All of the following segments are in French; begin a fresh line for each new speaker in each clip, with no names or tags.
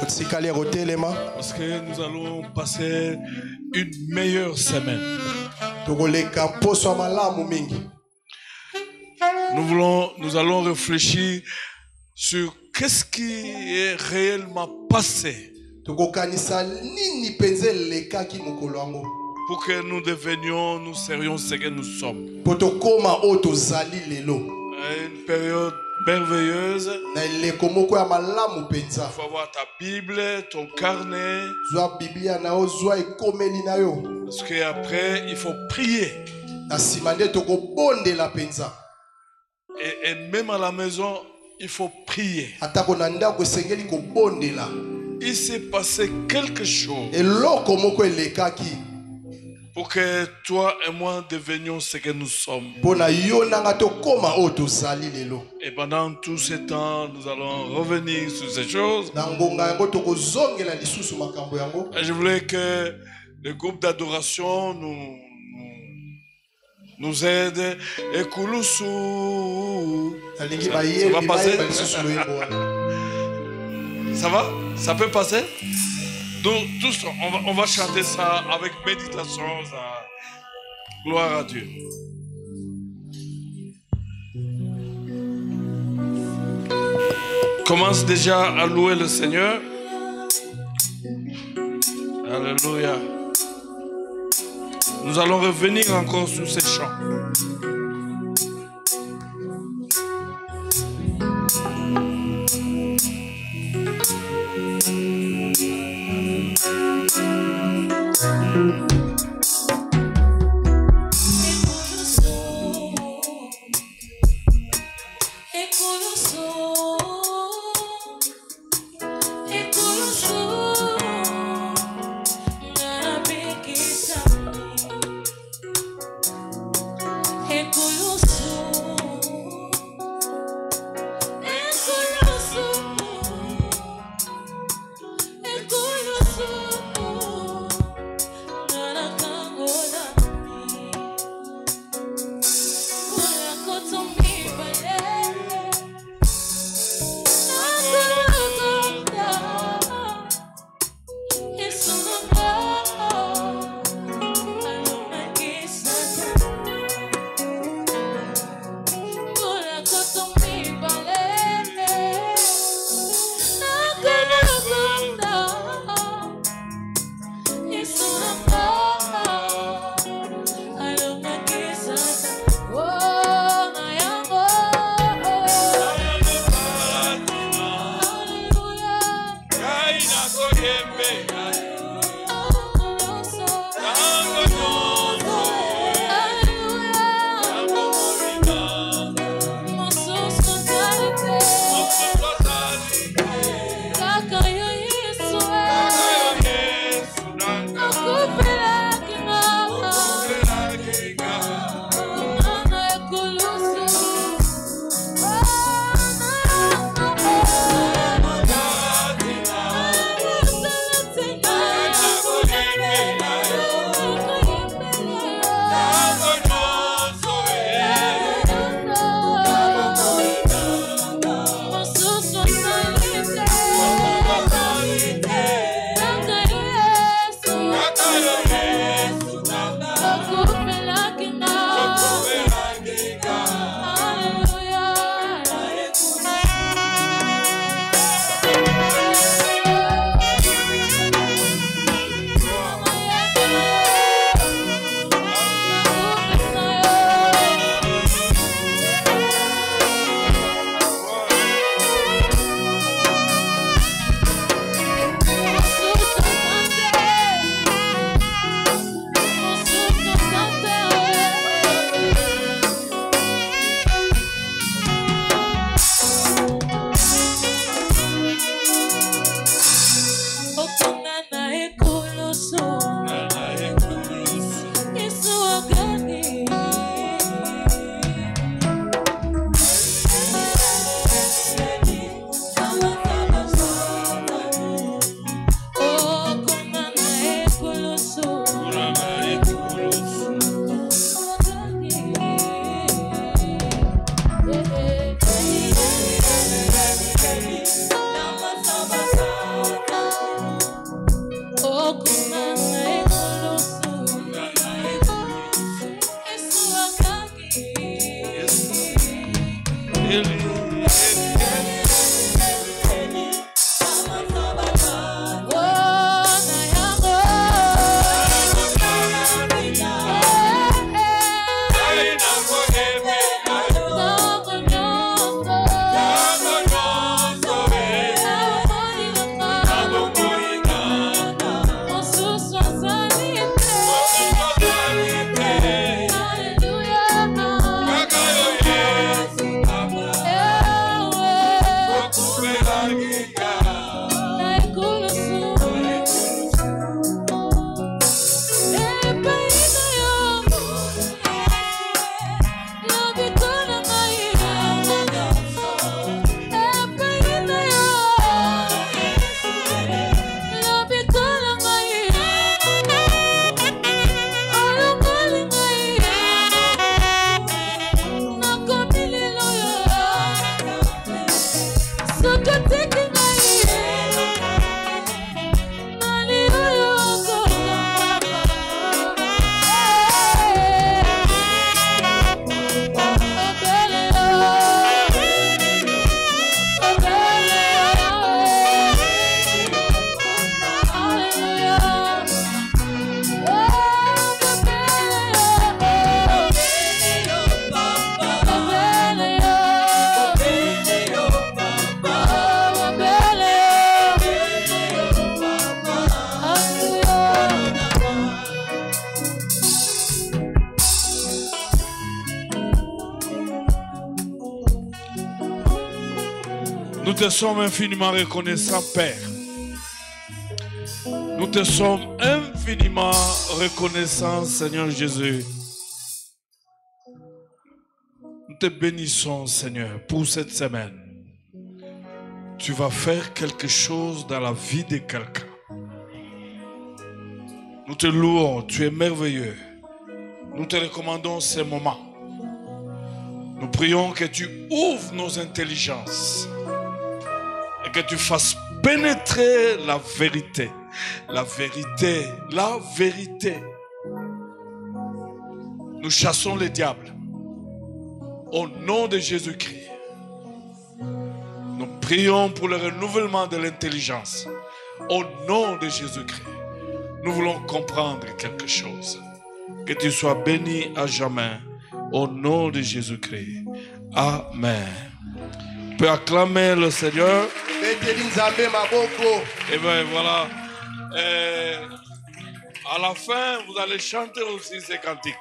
Parce que nous allons passer une meilleure semaine. Nous allons réfléchir sur qu'est-ce qui est réellement passé pour que nous devenions, nous serions ce que nous sommes. Une période merveilleuse. Il faut avoir ta Bible, ton carnet. Parce qu'après, il faut prier. Et même à la maison, il faut prier. Il s'est passé quelque chose pour que toi et moi devenions ce que nous sommes. Et pendant tout ce temps, nous allons revenir sur ces choses. Et je voulais que le groupe d'adoration nous aide. Et Koulousou. Ça va passer? Ça va? Ça peut passer? Donc, tous, on va chanter ça avec méditation. Gloire à Dieu. Commence déjà à louer le Seigneur. Alléluia. Nous allons revenir encore sur ces chants.
Écoute
Nous te sommes infiniment reconnaissants, Père. Nous te sommes infiniment reconnaissants, Seigneur Jésus. Nous te bénissons, Seigneur, pour cette semaine. Tu vas faire quelque chose dans la vie de quelqu'un. Nous te louons, tu es merveilleux. Nous te recommandons ces moments. Nous prions que tu ouvres nos intelligences et que tu fasses pénétrer la vérité. La vérité, la vérité. Nous chassons les diables au nom de Jésus-Christ. Nous prions pour le renouvellement de l'intelligence au nom de Jésus-Christ. Nous voulons comprendre quelque chose. Que tu sois béni à jamais au nom de Jésus-Christ. Amen. Tu peux acclamer le Seigneur. Et bien voilà. À la fin, vous allez chanter aussi ces cantiques.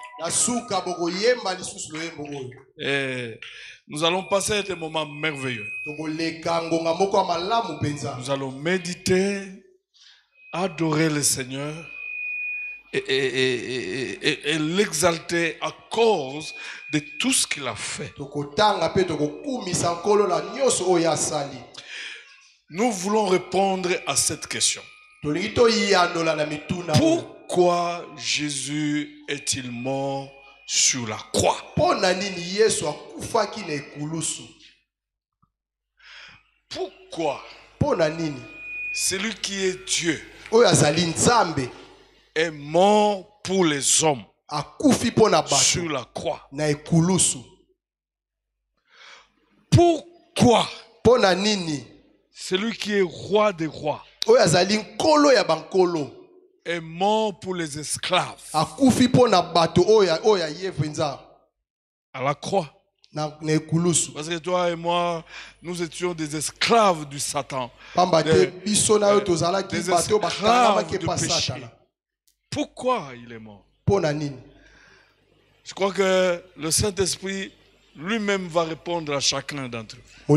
Et nous allons passer des moments merveilleux. Nous allons méditer, adorer le Seigneur et l'exalter à cause de tout ce qu'il a fait. Nous voulons répondre à cette question. Pourquoi Jésus est-il mort sur la croix? Pourquoi celui qui est Dieu est mort pour les hommes sur la croix? Pourquoi celui qui est roi des rois est mort pour les esclaves à la croix? Parce que toi et moi, nous étions des esclaves du Satan, des esclaves du péché. Pourquoi il est mort? Je crois que le Saint-Esprit lui-même va répondre à chacun d'entre eux. Je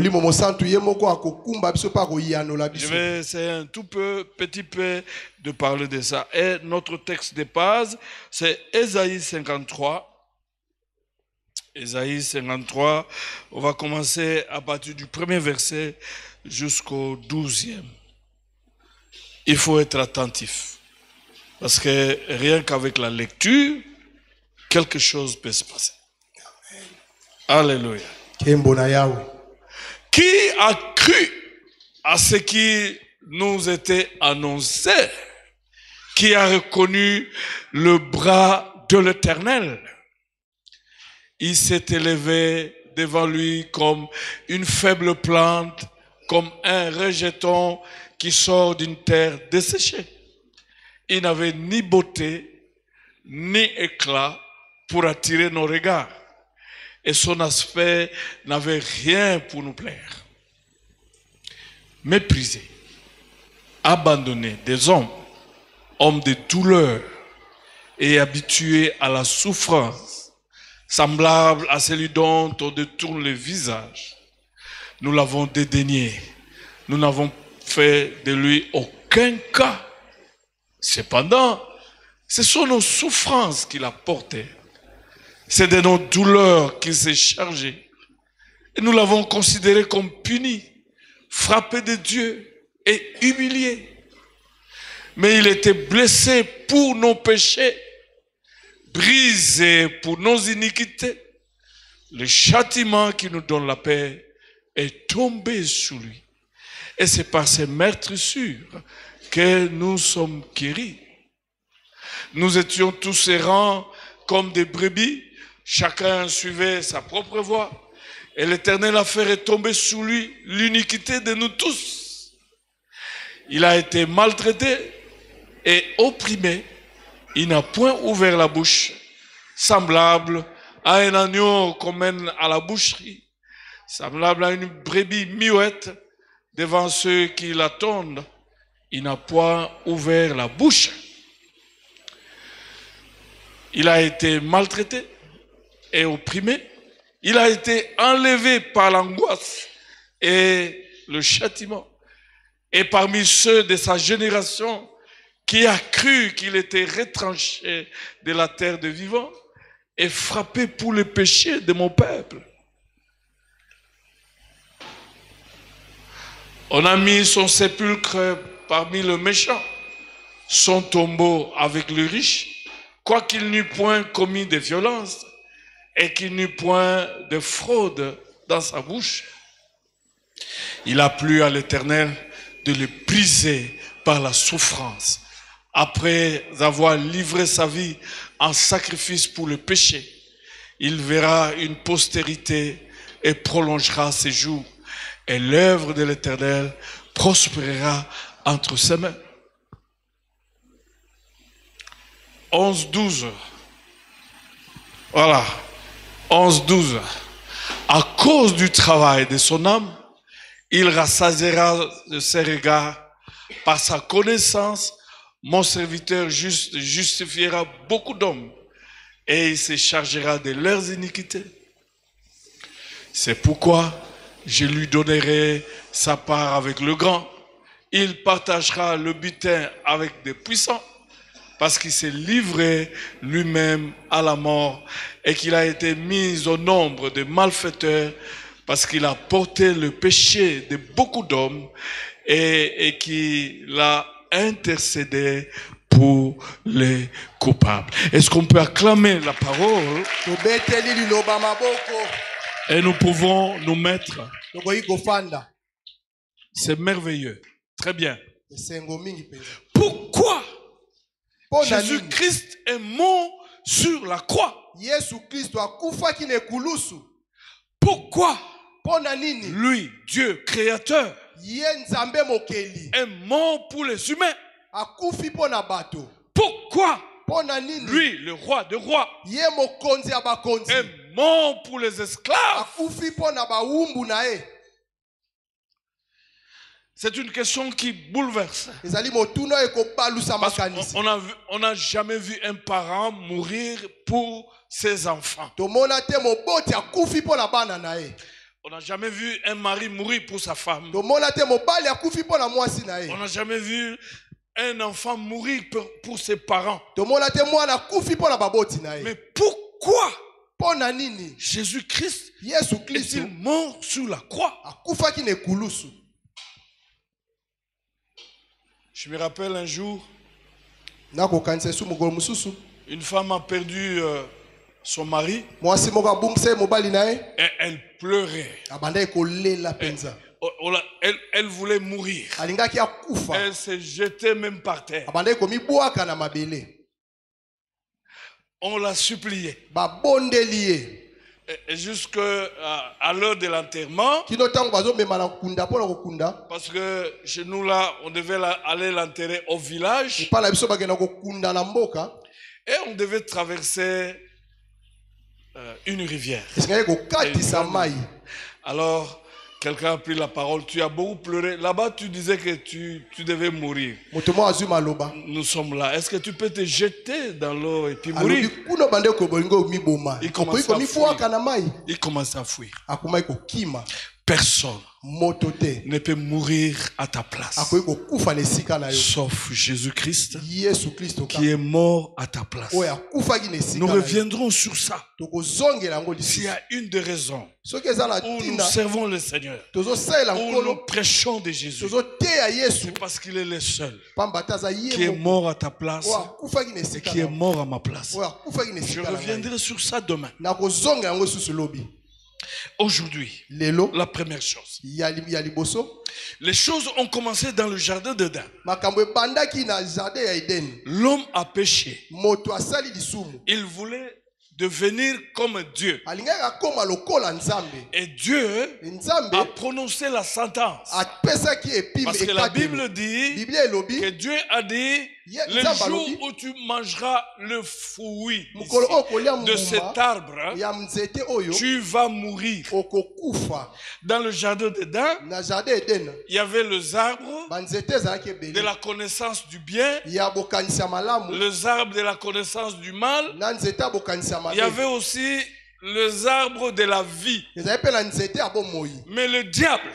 vais essayer un petit peu de parler de ça. Et notre texte de base, c'est Ésaïe 53. Ésaïe 53, on va commencer à partir du premier verset jusqu'au 12e. Il faut être attentif. Parce que rien qu'avec la lecture, quelque chose peut se passer. Alléluia. Qui a cru à ce qui nous était annoncé? Qui a reconnu le bras de l'Éternel? Il s'est élevé devant lui comme une faible plante, comme un rejeton qui sort d'une terre desséchée. Il n'avait ni beauté, ni éclat pour attirer nos regards. Et son aspect n'avait rien pour nous plaire. Méprisé, abandonné des hommes, homme de douleur et habitué à la souffrance, semblable à celui dont on détourne le visage. Nous l'avons dédaigné. Nous n'avons fait de lui aucun cas. Cependant, ce sont nos souffrances qu'il a portées. C'est de nos douleurs qu'il s'est chargé. Et nous l'avons considéré comme puni, frappé de Dieu et humilié. Mais il était blessé pour nos péchés, brisé pour nos iniquités. Le châtiment qui nous donne la paix est tombé sur lui. Et c'est par ses meurtrissures que nous sommes guéris. Nous étions tous errants comme des brebis. Chacun suivait sa propre voie. Et l'Éternel a fait retomber sur lui l'iniquité de nous tous. Il a été maltraité et opprimé. Il n'a point ouvert la bouche, semblable à un agneau qu'on mène à la boucherie, semblable à une brebis muette devant ceux qui l'attendent. Il n'a point ouvert la bouche. Il a été maltraité et opprimé. Il a été enlevé par l'angoisse et le châtiment. Et parmi ceux de sa génération qui a cru qu'il était retranché de la terre des vivants et frappé pour le péché de mon peuple. On a mis son sépulcre parmi le méchant, son tombeau avec le riche, quoiqu'il n'eût point commis de violence et qu'il n'eût point de fraude dans sa bouche. Il a plu à l'Éternel de le briser par la souffrance, après avoir livré sa vie en sacrifice pour le péché. Il verra une postérité et prolongera ses jours, et l'œuvre de l'Éternel prospérera entre ses mains. 11-12. Voilà. 11-12. À cause du travail de son âme, il rassasiera de ses regards. Par sa connaissance, mon serviteur juste justifiera beaucoup d'hommes et il se chargera de leurs iniquités. C'est pourquoi je lui donnerai sa part avec le grand. Il partagera le butin avec des puissants parce qu'il s'est livré lui-même à la mort et qu'il a été mis au nombre des malfaiteurs parce qu'il a porté le péché de beaucoup d'hommes et qu'il a intercédé pour les coupables. Est-ce qu'on peut acclamer la parole? Et nous pouvons nous mettre. C'est merveilleux. Très bien. Pourquoi Jésus-Christ est mort sur la croix? Pourquoi lui, Dieu créateur, est mort pour les humains? Pourquoi lui, le roi des rois, est mort pour les esclaves? C'est une question qui bouleverse. On n'a jamais vu un parent mourir pour ses enfants. On n'a jamais vu un mari mourir pour sa femme. On n'a jamais vu un enfant mourir pour ses parents. Mais pourquoi Jésus-Christ est-il mort sur la croix? Je me rappelle un jour, une femme a perdu son mari et elle pleurait. Elle voulait mourir. Elle s'est jetée même par terre. On l'a supplié. Et jusqu'à l'heure de l'enterrement, parce que chez nous là, on devait aller l'enterrer au village, et on devait traverser une rivière. Alors, quelqu'un a pris la parole. Tu as beaucoup pleuré. Là-bas, tu disais que tu devais mourir. Nous sommes là. Est-ce que tu peux te jeter dans l'eau et puis mourir? Il commence à fuir. Personne ne peut mourir à ta place, sauf Jésus-Christ qui est mort à ta place. Nous reviendrons sur ça. S'il y a une des raisons où nous servons le Seigneur, où nous prêchons de Jésus, c'est parce qu'il est le seul qui est mort à ta place et qui est mort à ma place. Je reviendrai sur ça demain. Aujourd'hui, la première chose, les choses ont commencé dans le jardin d'Éden. L'homme a péché. Il voulait devenir comme Dieu. Et Dieu a prononcé la sentence. Parce que la Bible dit que Dieu a dit: le jour où tu mangeras le fruit de cet arbre, tu vas mourir. Dans le jardin d'Éden, il y avait les arbres de la connaissance du bien, les arbres de la connaissance du mal. Il y avait aussi les arbres de la vie. Mais le diable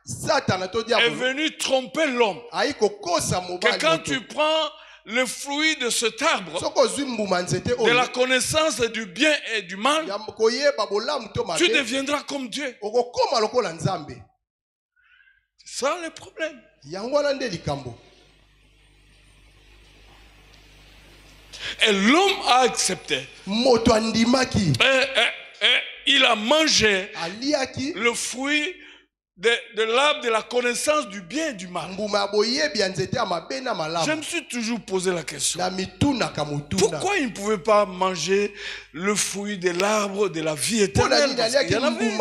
est venu tromper l'homme. Que quand tu prends le fruit de cet arbre, de la connaissance du bien et du mal, tu deviendras comme Dieu. C'est ça le problème. Et l'homme a accepté. Il a mangé le fruit de l'arbre de la connaissance du bien et du mal. Je me suis toujours posé la question. Pourquoi il ne pouvait pas manger le fruit de l'arbre de la vie éternelle? Parce qu'il y en avait.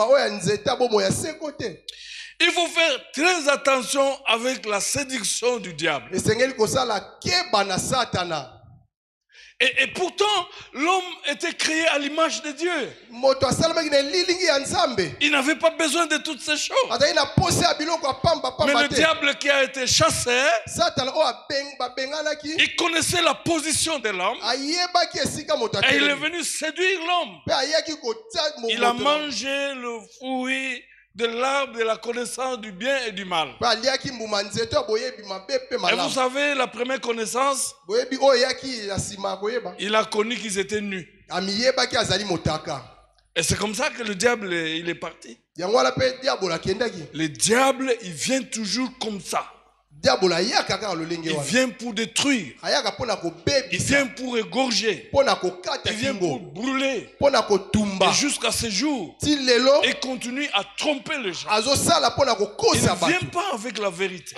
Il faut faire très attention avec la séduction du diable. Et pourtant, l'homme était créé à l'image de Dieu. Il n'avait pas besoin de toutes ces choses. Mais le diable qui a été chassé, il connaissait la position de l'homme. Et il est venu séduire l'homme. Il a mangé le fruit de l'arbre de la connaissance du bien et du mal. Et vous savez, la première connaissance, il a connu qu'ils étaient nus. Et c'est comme ça que le diable il est parti. Le diable, il vient toujours comme ça. Il vient pour détruire. Il vient pour égorger. Il vient pour brûler. Et jusqu'à ce jour, il continue à tromper les gens. Il ne vient pas avec la vérité.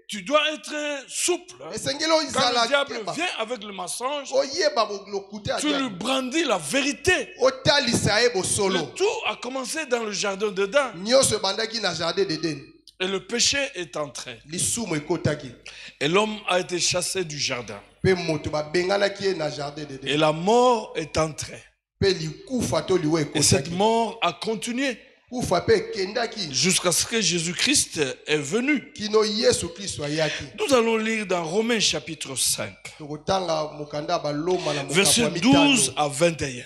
Tu dois être souple. Quand le diable vient avec le mensonge, tu lui brandis la vérité. Le tout a commencé dans le jardin d'Éden. Et le péché est entré. Et l'homme a été chassé du jardin. Et la mort est entrée. Et cette mort a continué jusqu'à ce que Jésus-Christ est venu. Nous allons lire dans Romains chapitre 5, versets 12 à 21.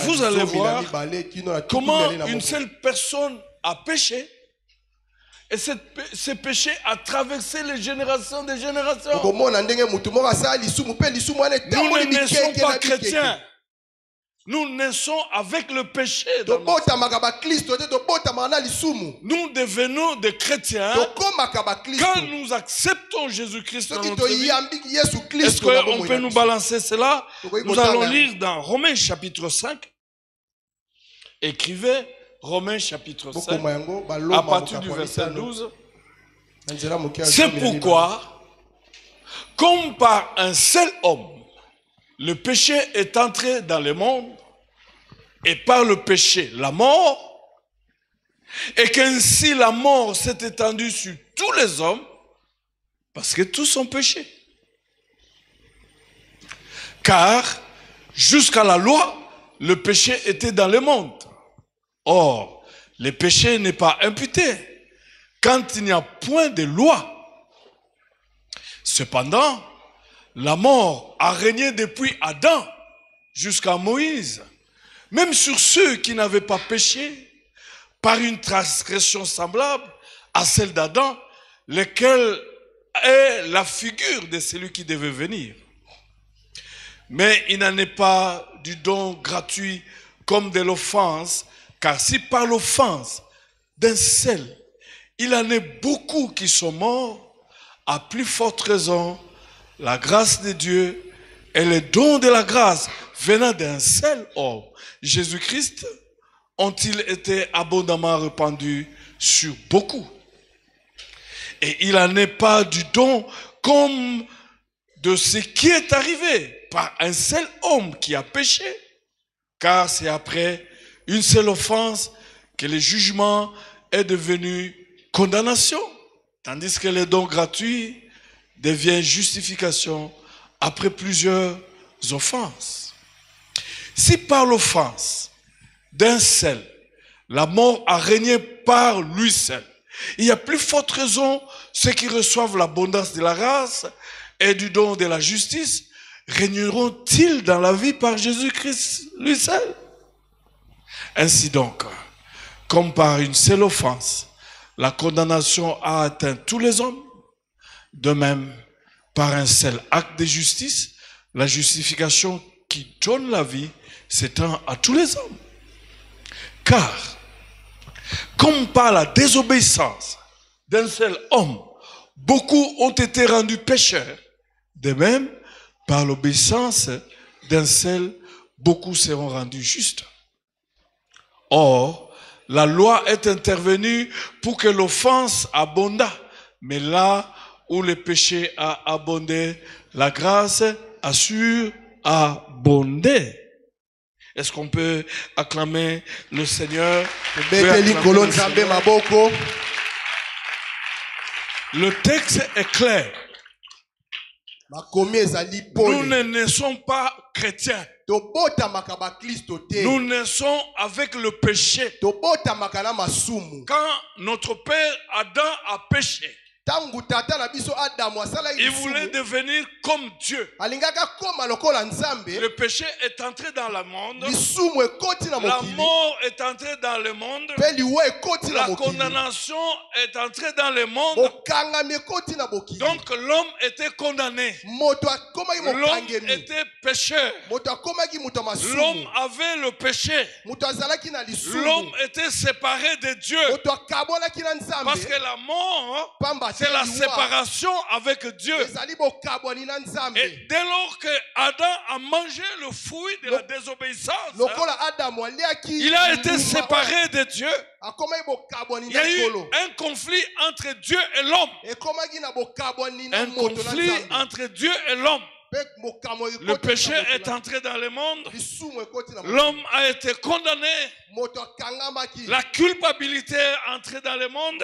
Vous allez voir comment une seule personne a péché. Et ce péché a traversé les générations des générations. Nous ne naissons pas chrétiens. Nous naissons avec le péché. Nous devenons des chrétiens quand nous acceptons Jésus-Christ dans notre vie. Est-ce qu'on peut nous balancer cela? Nous allons lire dans Romains chapitre 5. Écrivez Romains chapitre 5 à partir du verset 12. C'est pourquoi, comme par un seul homme, le péché est entré dans le monde, et par le péché, la mort, et qu'ainsi la mort s'est étendue sur tous les hommes, parce que tous ont péché. Car, jusqu'à la loi, le péché était dans le monde. Or, le péché n'est pas imputé quand il n'y a point de loi. Cependant, la mort a régné depuis Adam jusqu'à Moïse, même sur ceux qui n'avaient pas péché, par une transgression semblable à celle d'Adam, lequel est la figure de celui qui devait venir. Mais il n'en est pas du don gratuit comme de l'offense, car si par l'offense d'un seul, il en est beaucoup qui sont morts, à plus forte raison, la grâce de Dieu et le don de la grâce venant d'un seul homme, Jésus-Christ, ont-ils été abondamment répandus sur beaucoup. Et il n'en est pas du don comme de ce qui est arrivé par un seul homme qui a péché, car c'est après une seule offense que le jugement est devenu condamnation, tandis que le don gratuit devient justification après plusieurs offenses. Si par l'offense d'un seul, la mort a régné par lui seul, il y a plus forte raison, ceux qui reçoivent l'abondance de la grâce et du don de la justice, régneront-ils dans la vie par Jésus-Christ lui seul? Ainsi donc, Comme par une seule offense, la condamnation a atteint tous les hommes, de même, par un seul acte de justice, la justification qui donne la vie s'étend à tous les hommes. Car, comme par la désobéissance d'un seul homme, beaucoup ont été rendus pécheurs, de même, par l'obéissance d'un seul, beaucoup seront rendus justes. Or, la loi est intervenue pour que l'offense abondât, mais là où le péché a abondé, la grâce a su abonder. Est-ce qu'on peut acclamer le Seigneur? Le texte est clair. Nous ne naissons pas chrétiens. Nous naissons avec le péché. Quand notre père Adam a péché, il voulait devenir comme Dieu. Le péché est entré dans le monde. La mort est entrée dans le monde. La condamnation est entrée dans le monde. Donc l'homme était condamné. L'homme était pécheur. L'homme avait le péché. L'homme était séparé de Dieu. Parce que la mort, c'est la séparation avec Dieu. Et dès lors que Adam a mangé le fruit de la désobéissance, il a été séparé de Dieu. Il y a eu un conflit entre Dieu et l'homme. Un conflit entre Dieu et l'homme. Le péché est entré dans le monde. L'homme a été condamné. La culpabilité est entrée dans le monde.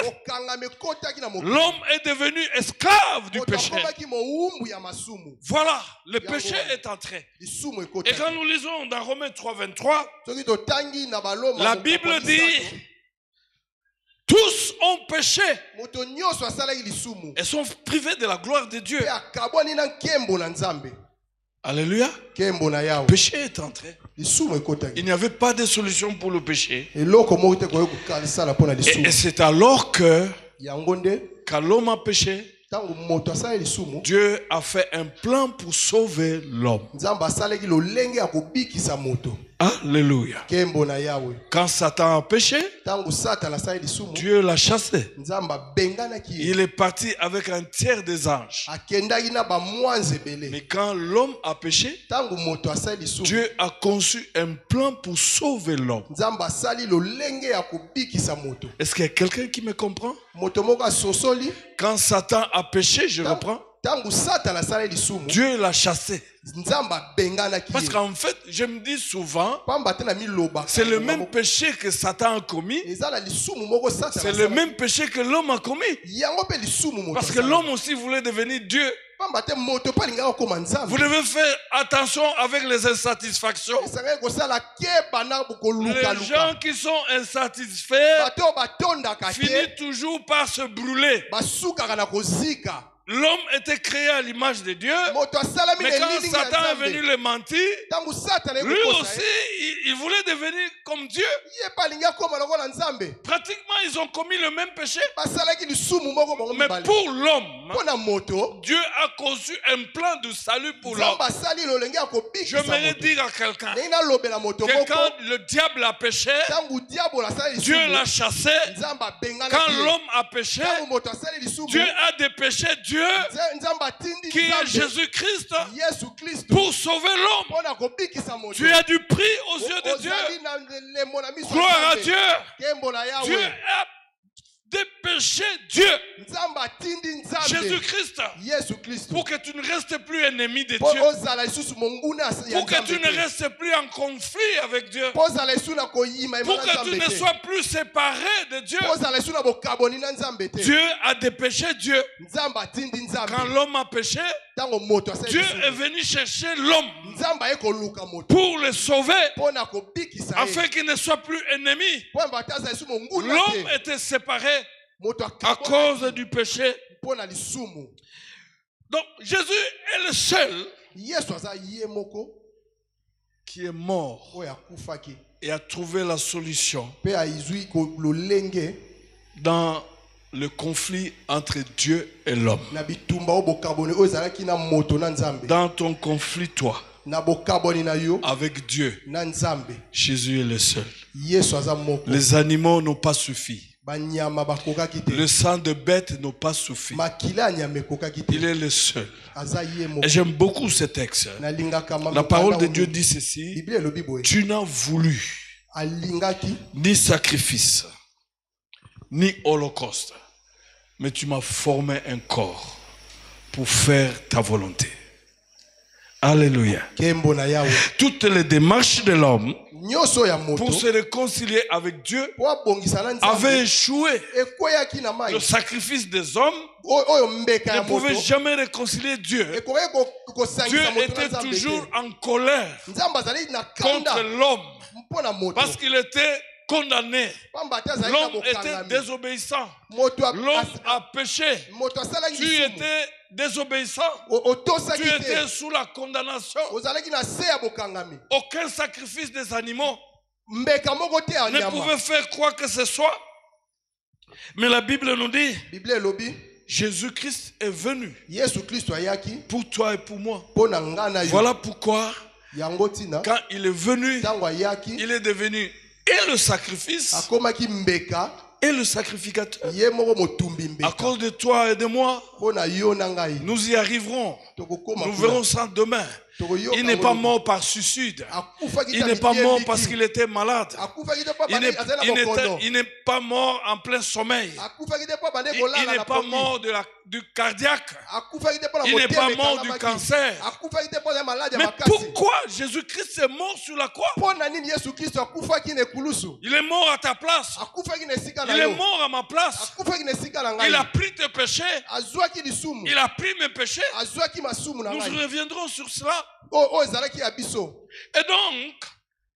L'homme est devenu esclave du péché. Voilà, le péché est entré. Et quand nous lisons dans Romains 3, 23, la Bible dit: tous ont péché et sont privés de la gloire de Dieu. Alléluia. Le péché est entré. Il n'y avait pas de solution pour le péché. Et c'est alors que, quand l'homme a péché, Dieu a fait un plan pour sauver l'homme. Alléluia. Quand Satan a péché, Dieu l'a chassé. Il est parti avec un tiers des anges. Mais quand l'homme a péché, Dieu a conçu un plan pour sauver l'homme. Est-ce qu'il y a quelqu'un qui me comprend? Quand Satan a péché, je reprends, Dieu l'a chassé. Parce qu'en fait, je me dis souvent, c'est le même péché que Satan a commis. C'est le même péché que l'homme a commis. Parce que l'homme aussi voulait devenir Dieu. Vous devez faire attention avec les insatisfactions. Les gens qui sont insatisfaits finissent toujours par se brûler. L'homme était créé à l'image de Dieu, mais quand Satan est venu le mentir, lui aussi, il voulait devenir comme Dieu. Pratiquement, ils ont commis le même péché. Mais pour l'homme, Dieu a conçu un plan de salut pour l'homme. J'aimerais dire à quelqu'un que quand le diable a péché, Dieu l'a chassé. Quand l'homme a péché, Dieu a dépêché Dieu qui est Jésus-Christ pour sauver l'homme. Tu as du prix aux yeux de Dieu. Gloire à Dieu. Dieu a dépêché Dieu, Jésus-Christ, pour que tu ne restes plus ennemi de Dieu, pour que tu ne restes plus en conflit avec Dieu, pour que tu ne sois plus séparé de Dieu. Dieu a dépêché Dieu. Quand l'homme a péché, Dieu est venu chercher l'homme pour le sauver, afin qu'il ne soit plus ennemi. L'homme était séparé à cause du péché. Donc Jésus est le seul qui est mort et a trouvé la solution
pe aizui lolenge
dans le conflit entre Dieu et l'homme.
na bitumba obokabone ozalaki na moto na nzambe
Dans ton conflit, toi,
na bokabone na yo
avec Dieu,
na nzambe
Jésus est le seul.
Yesu aza moko
Les animaux n'ont pas suffi.
banyama bakokaki te
Le sang de bêtes n'a pas suffi.
makila nyama ekokaki te
Il est le seul.
aza ye moko
Et j'aime beaucoup ce texte.
nalingaka
La parole de Dieu dit ceci:
Biblia elobi boye
tu n'as voulu
alingaki
ni sacrifice, ni holocauste, mais tu m'as formé un corps pour faire ta volonté. Alléluia.
kembo na yawe
Toutes les démarches de l'homme
nyonso ya moto
pour se réconcilier avec Dieu
po abongisa na
avaient
nzambe
échoué.
ekweyaki na mai
Le sacrifice des hommes
oyo mbeka ya
ne pouvait
moto
jamais réconcilier Dieu.
ekoki
Dieu
kosangisa moto na
était
nzambe
toujours
te
en colère
nzambe azali na
contre
kanda
l'homme
mpo na moto
parce qu'il était condamné.
pamba te azali na
L'homme était
bokangami
désobéissant.
moto
L'homme a péché.
moto asalaki
Tu
lisumu
étais désobéissant.
otosaki
Tu
te
étais sous la condamnation.
ozalaki na se ya bokangami
Aucun sacrifice des animaux
mbeka moko te ya
ne
nyama
pouvait faire quoi que ce soit. Mais la Bible nous dit,
biblia elobi
Jésus-Christ est venu
yesu kristo ayaki
pour toi et pour moi.
mpo na nga na yo
Voilà pourquoi,
yango ntina
quand il est venu,
ntango ayaki
il est devenu et le sacrifice
akomaki mbeka
et le sacrificateur.
ye moko motumbi
À
mbeka
cause de toi et de moi,
mpo na yo na ngai
nous y arriverons.
tokokoma
Nous
kuna.
verrons ça demain.
Tokoyoka
Il n'est pas
ngolo.
mort par suicide.
Akufaki
Il
ta
n'est pas
mikie
mort
miki.
parce qu'il était malade.
Akufaki te mpo
Il
abandaki
n'est-
azali na bokono.
il n'est pas mort en plein sommeil.
Akufaki te mpo abandaki
Il
kolala
n'est
na
pas
poki.
mort du cardiaque.
Akufaki te mpo na
Il n'est
motema
pas mort du
ekalamaki.
cancer.
Akufaki te mpo na maladi ya
Mais
makasi.
pourquoi Jésus-Christ est mort sur la croix?
Mpo na nini yesu kristo akufaki na ekulusu
Il est mort à ta place.
akufaki na esika na
Il est
yo
mort à ma place.
akufaki na esika na
Il
ngai
a pris tes péchés.
azwaki lisumu
Il a pris mes péchés.
azwaki masumu na
Nous
ngai
reviendrons sur cela.
oyo ezalaki ya biso
Et donc,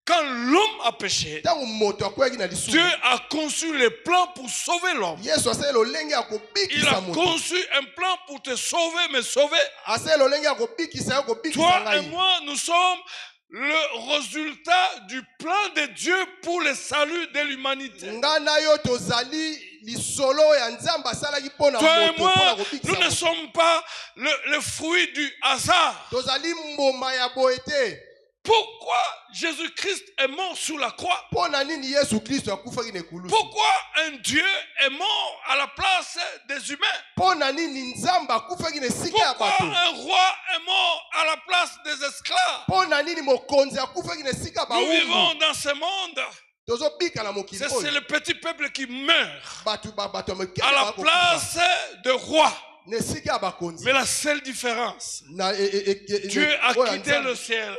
quand l'homme a péché,
ntango moto akweyaki na
Dieu
lisumu
a conçu les plans pour sauver l'homme.
yesu asali lolenge ya
Il a
kobikisa moto
conçu un plan pour te sauver, me sauver.
asali lolenge ya kobikisa yo kobikisa
Toi et
ngai
moi, nous sommes le résultat du plan de Dieu pour le salut de l'humanité.
nga na yo tozali lisolo ya nzambe asalaki mpo na
Toi et
moto mpo
moi,
na
nous
kobikisa
ne
moto
sommes pas le fruit du hasard.
tozali mboma ya boye te
Pourquoi Jésus-Christ est mort sur la croix?
mpo na nini yesu kristo akufaki na ekulusu
Pourquoi un Dieu est mort à la place des humains?
mpo na nini nzambe akufaki na esika ya
Pourquoi
bato
un roi est mort à la place des esclaves?
mpo na nini mokonzi akufaki na esika
Nous vivons
bawumbu
dans ce monde.
tozobika na mokili
C'est
oyo
le petit peuple qui meurt
bato ya mokili
à la
bakokufa
place de roi.
na esika ya bakonzi
Mais la seule différence,
na
Dieu a
oyo ya
quitté
Nzambe.
le ciel.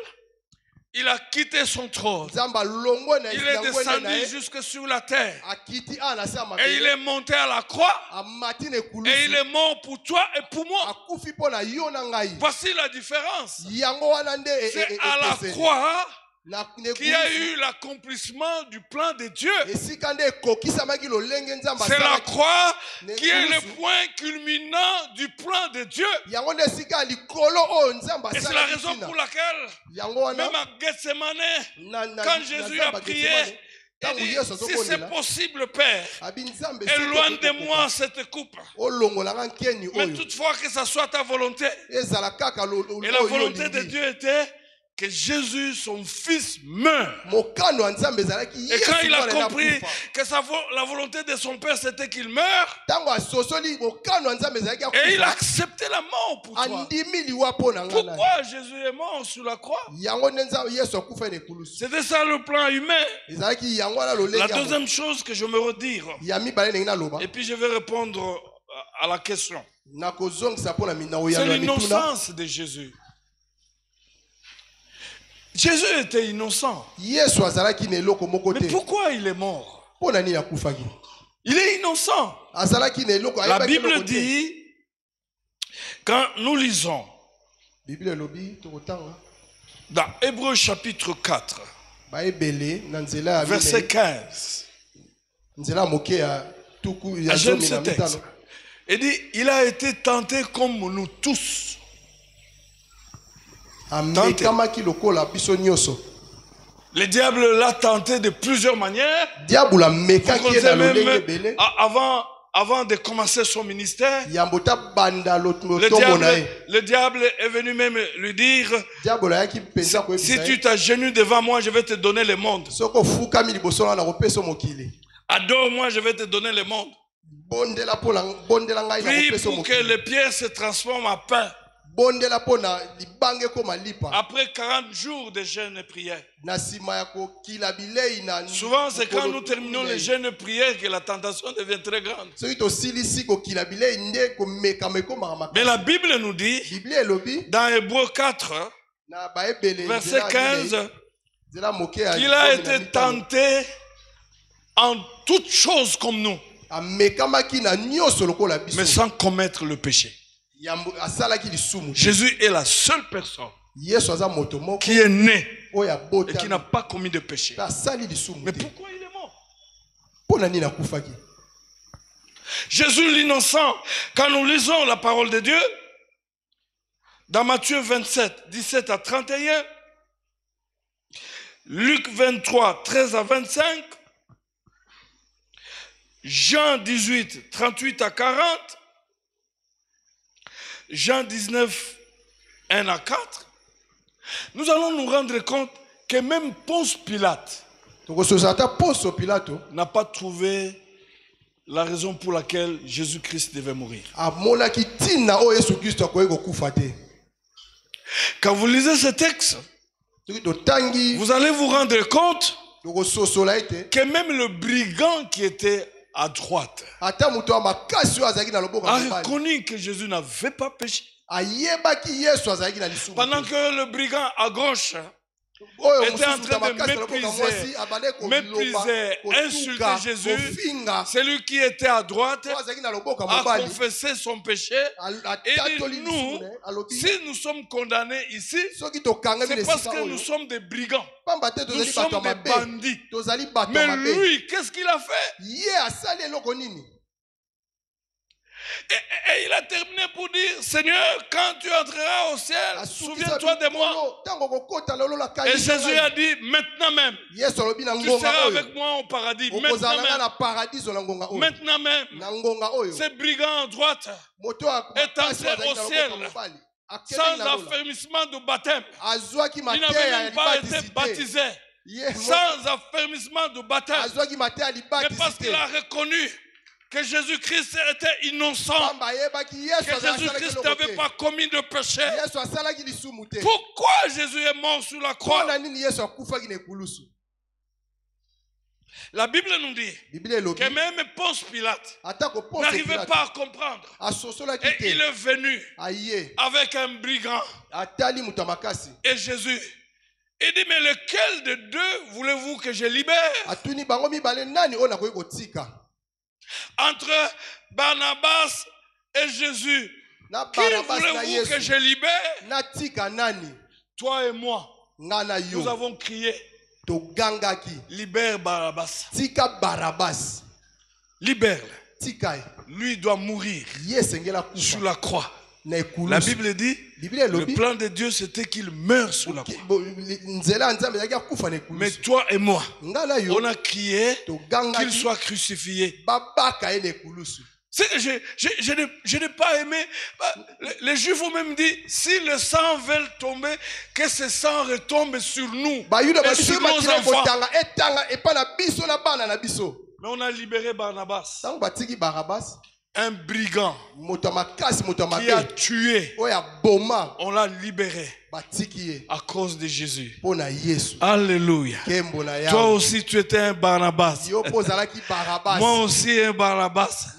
Il a quitté son trône.
nzambe alongwe na
Il est
yango ene na
descendu
ye
jusque sur la terre.
akiti awa na se ya
Et il
mabele
est monté à la croix.
amati na
Et il
ekulusu
est mort pour toi et pour moi.
akufi mpo na yo na ngai
Voici la différence.
yango wana nde
C'est à la croix
na
qu'il y a
ekulusu
eu l'accomplissement du plan de Dieu.
esika nde ekokisamaki lolenge nzambe
C'est la
asalaki
croix qui est le point culminant du plan de Dieu.
yango nde esika ya likolo oyo nzambe
Et c'est la
asalaki
raison
ntina
pour laquelle,
yango wana
même à Gethsemane, quand Jésus a prié, il
ntango
dit,
yesu
si c'est
azokondela
possible, Père,
abi nzambe
éloigne de moi cette coupe.
olongolaka nkeni
Mais
oyo
toutefois que ça soit ta volonté.
ezala kaka
Et la
oyo
volonté de
olingi
Dieu était que Jésus, son fils, meure.
mokano ya nzambe ezalaki
Et quand
yesu
il a
mwana na
compris
kufa
que la volonté de son père, c'était qu'il meure,
ntango asosoli mokano ya nzambe ezalaki
et il a
akufa
accepté la mort pour toi.
andimi liwa mpo na ngai na ye.
Pourquoi Jésus est mort sur la croix?
yango nde nzambe yesu akufa na ekulusu
C'était ça le plan humain.
ezalaki yango wana
La
lolenge
deuxième chose que je me redire,
ya mibale ndenge naloba
et puis je vais répondre à la question,
nakozongisa mpo na
c'est
oyano ya mituna
l'innocence de Jésus. Jésus était innocent.
yesu azalaki na eloko moko
Mais
te
pourquoi il est mort?
mpo na nini akufaki
Il est innocent.
azalaki na eloko
La
ayebaki eloko
Bible
te.
dit, quand nous lisons
biblia elobi tokotanga
dans Hébreux chapitre 4,
bayebele na nzela ya
verset
minei,
15,
nzela ya moke ya tuku ya
j'aime
zomi
ce
na
texte.
mitano
Il dit, il a été tenté comme nous tous.
amekamaki lokola biso nyonso
Le diable l'a tenté de plusieurs manières.
Diable a mekaki
Vous
na
même,
lolenge belé.
avant de commencer son ministère,
Yambota banda
le diable est venu même lui dire,
Diable a ki pensa ko
si tu t'agenouilles devant moi, je vais te donner le monde.
Soko fuka mi liboso na kopesa mokili.
Adore-moi, je vais te donner le monde.
Bondela pola bondela ngai na
Prie
kopesa
pour que
mokili.
les pierres se transforment en pain.
Bondela pona libange ko malipa.
Après 40 jours de jeûne et prière.
Na sima ya ko kila bilei na.
Souvent, c'est quand nous terminons les jeûnes et prières que la tentation devient très grande. Mais la Bible nous dit, dans Hébreux 4, verset 15, qu'il a été tenté en toutes choses comme nous, mais sans commettre le péché. Jésus est la seule personne qui est née et qui n'a pas commis de péché. Mais pourquoi il est mort? Jésus l'innocent, quand nous lisons la parole de Dieu, dans Matthieu 27, 17 à 31, Luc 23, 13 à 25, Jean 18, 38 à 40, Jean 19, 1 à 4, nous allons nous rendre compte que même Ponce Pilate n'a pas trouvé la raison pour laquelle Jésus-Christ devait mourir. Quand vous lisez ce texte, vous allez vous rendre compte que même le brigand qui était à droite a reconnu que Jésus n'avait pas péché. Pendant que le brigand à gauche était en train de mépriser, insulter Jésus, celui qui était à droite a confessé son péché et dit, nous, si nous sommes condamnés ici, c'est parce que nous sommes des brigands, nous sommes des bandits. Mais lui, qu'est-ce qu'il a fait? Et il a terminé pour dire, Seigneur, quand tu entreras au ciel, souviens-toi de moi. Et Jésus a dit, maintenant même, tu seras avec moi au paradis. Maintenant même, ce brigand à droite est entré au ciel sans affermissement de baptême. Il n'avait même pas été baptisé. Sans affermissement de baptême. Mais parce qu'il a reconnu que Jésus-Christ était innocent, que Jésus-Christ n'avait pas commis de péché. Pourquoi Jésus est mort sur la croix? La Bible nous dit que même Ponce Pilate n'arrivait pas à comprendre. Et il est venu avec un brigand. Et Jésus, il dit, mais lequel de deux voulez-vous que je libère? Entre Barnabas et Jésus, qui voulez-vous que je libère? Toi et moi, nous avons crié, libère Barabbas. Libère-le. Lui doit mourir sur la croix. La Bible dit, le plan de Dieu c'était qu'il meure sur la croix. Mais toi et moi, on a crié qu'il soit crucifié. Je n'ai pas aimé. Les Juifs ont même dit, si le sang veut tomber, que ce sang retombe sur nous et sur nos enfants. Mais on a libéré Barnabas, un brigand qui a tué. On l'a libéré à cause de Jésus. Alléluia. Toi aussi tu étais un Barnabas. Moi aussi un Barnabas.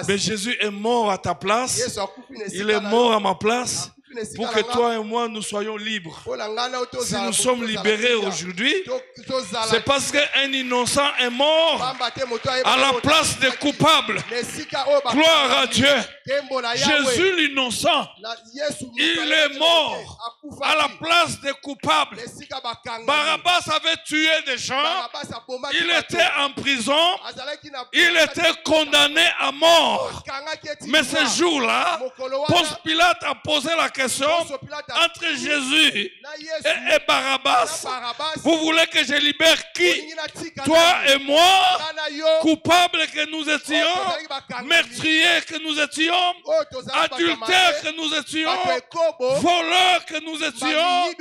Mais Jésus est mort à ta place. Il est mort à ma place pour que toi et moi nous soyons libres. Si nous sommes libérés aujourd'hui, c'est parce qu'un innocent est mort à la place des coupables. Gloire à Dieu. Jésus l'innocent, il est mort à la place des coupables. Barabbas avait tué des gens. Il était en prison. Il était condamné à mort. Mais ce jour-là, Ponce Pilate a posé la question. question entre Jésus et Barabbas. Vous voulez que je libère qui? Toi et moi, coupables que nous étions, meurtriers que nous étions, adultères que nous étions, voleurs que nous étions,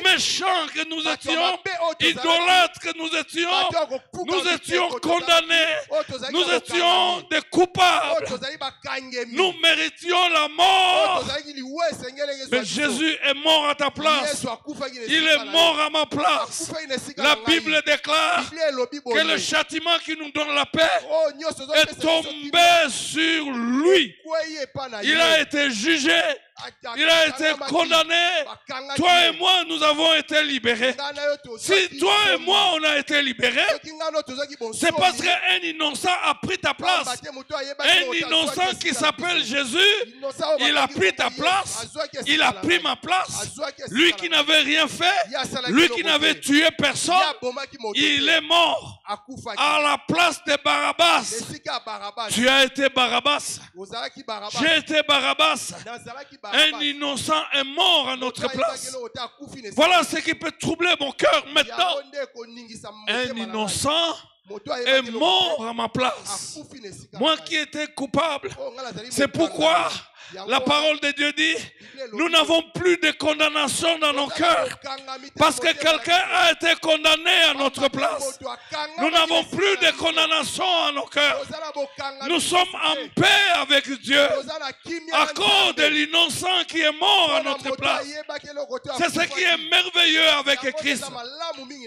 méchants que nous étions, idolâtres que nous étions condamnés, nous étions des coupables, nous méritions la mort. Mais Jésus est mort à ta place. Il est mort à ma place. La Bible déclare que le châtiment qui nous donne la paix est tombé sur lui. Il a été jugé. Il a été condamné. Toi et moi, nous avons été libérés. Si toi et moi, on a été libérés, c'est parce qu'un innocent a pris ta place. Un innocent qui s'appelle Jésus, il a pris ta place. Il a pris ma place. Lui qui n'avait rien fait, lui qui n'avait tué personne, il est mort à la place de Barabbas. Tu as été Barabbas. J'ai été Barabbas. Un innocent est mort à notre place. Voilà ce qui peut troubler mon cœur maintenant. Un innocent est mort à ma place. Moi qui étais coupable. C'est pourquoi la parole de Dieu dit, nous n'avons plus de condamnation dans nos cœurs. Parce que quelqu'un a été condamné à notre place. Nous n'avons plus de condamnation à nos cœurs. Nous sommes en paix avec Dieu à cause de l'innocent qui est mort à notre place. C'est ce qui est merveilleux avec Christ.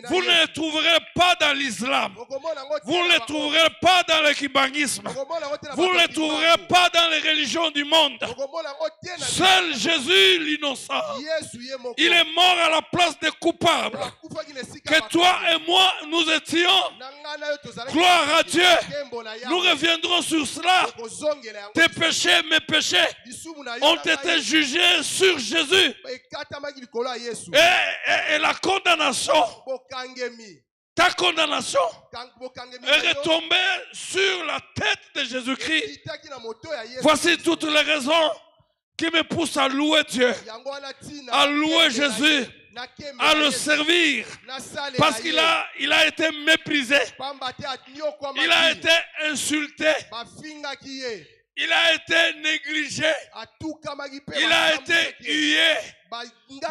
Vous ne le trouverez pas dans l'islam. Vous ne le trouverez pas dans le kibanisme. Vous ne le trouverez pas dans les religions du monde. Seul Jésus l'innocent, il est mort à la place des coupables que toi et moi nous étions. Gloire à Dieu. Nous reviendrons sur cela. Tes péchés, mes péchés ont été jugés sur Jésus. Et la condamnation, ta condamnation est retombée sur la tête de Jésus-Christ. Voici toutes les raisons qui me poussent à louer Dieu, à louer Jésus, à le servir. Parce qu'il a été méprisé. Il a été insulté. Il a été négligé. Il a été hué.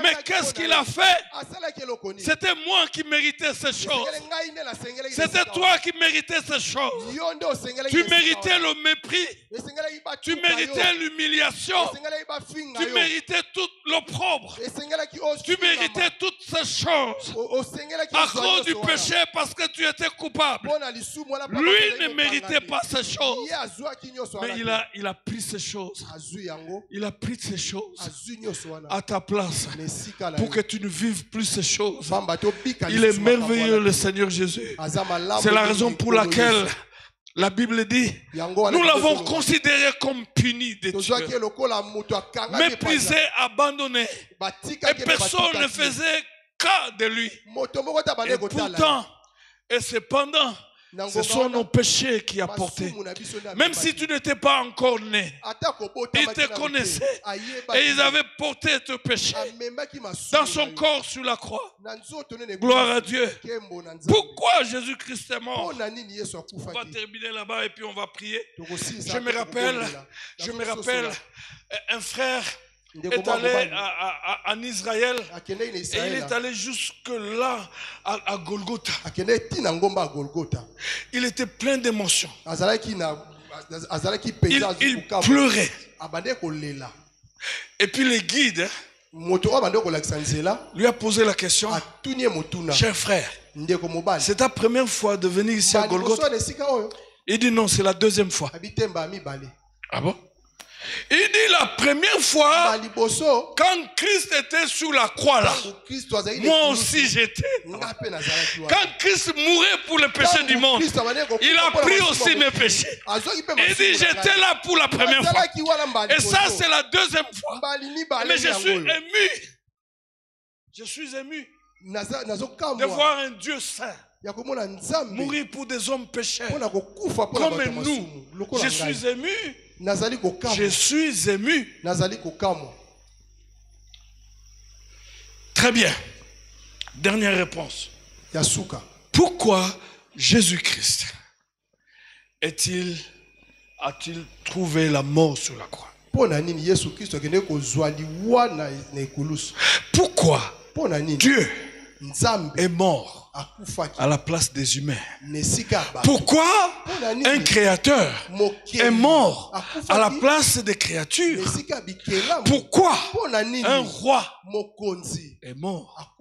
Mais qu'est-ce qu'il a fait? C'était moi qui méritais ces choses. C'était toi qui méritais ces choses. Tu méritais le mépris. Tu méritais l'humiliation. Tu méritais tout l'opprobre. Tu méritais toutes ces choses à cause du péché, parce que tu étais coupable. Lui ne méritait pas ces choses. Mais il a pris ces choses. Il a pris ces choses à ta place pour que tu ne vives plus ces choses. Il est merveilleux, le Seigneur Jésus. C'est la raison pour laquelle la Bible dit, nous l'avons considéré comme puni de Dieu, méprisé, abandonné, et personne ne faisait cas de lui. Et pourtant, et cependant, ce sont nos péchés qui a porté. Même si tu n'étais pas encore né, ils te connaissaient et ils avaient porté tes péchés dans son corps sur la croix. Gloire à Dieu. Pourquoi Jésus-Christ est mort? On va terminer là-bas et puis on va prier. Je me rappelle un frère est allé en Israël et il est allé jusque là à Golgotha. Il était plein d'émotions. Il pleurait. Et puis le guide lui a posé la question, cher frère, c'est ta première fois de venir ici à Golgotha? Il dit non, c'est la deuxième fois. Ah bon? Il dit la première fois, quand Christ était sur la croix là, moi aussi j'étais. Quand Christ mourait pour le péché du monde, il a pris aussi mes péchés. Il dit j'étais là pour la première fois. Et ça c'est la deuxième fois. Mais je suis ému. Je suis ému de voir un Dieu saint mourir pour des hommes pécheurs comme nous. Je suis ému. Je suis ému. Très bien. Dernière réponse.
Yasuka.
Pourquoi Jésus-Christ a-t-il trouvé la mort sur la croix? Pourquoi Dieu est mort à la place des humains? Pourquoi un créateur est mort à la place des créatures? Pourquoi un roi est mort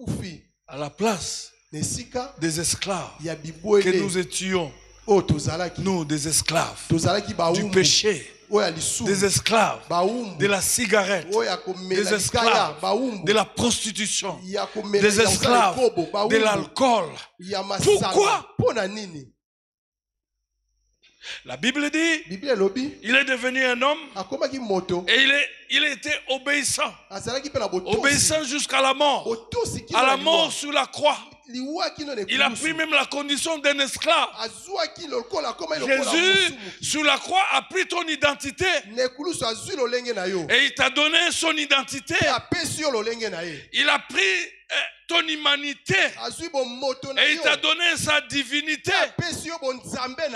à la place des esclaves que nous étions? Nous, des esclaves du péché, des esclaves de la cigarette, des esclaves de la prostitution, des esclaves de l'alcool. Pourquoi? La Bible dit, il est devenu un homme et il était obéissant. Obéissant jusqu'à la mort. À la mort sur la croix. Il a pris même la condition d'un esclave. Jésus, sur la croix, a pris ton identité. Et il t'a donné son identité. Il a pris ton humanité. Et il t'a donné sa divinité.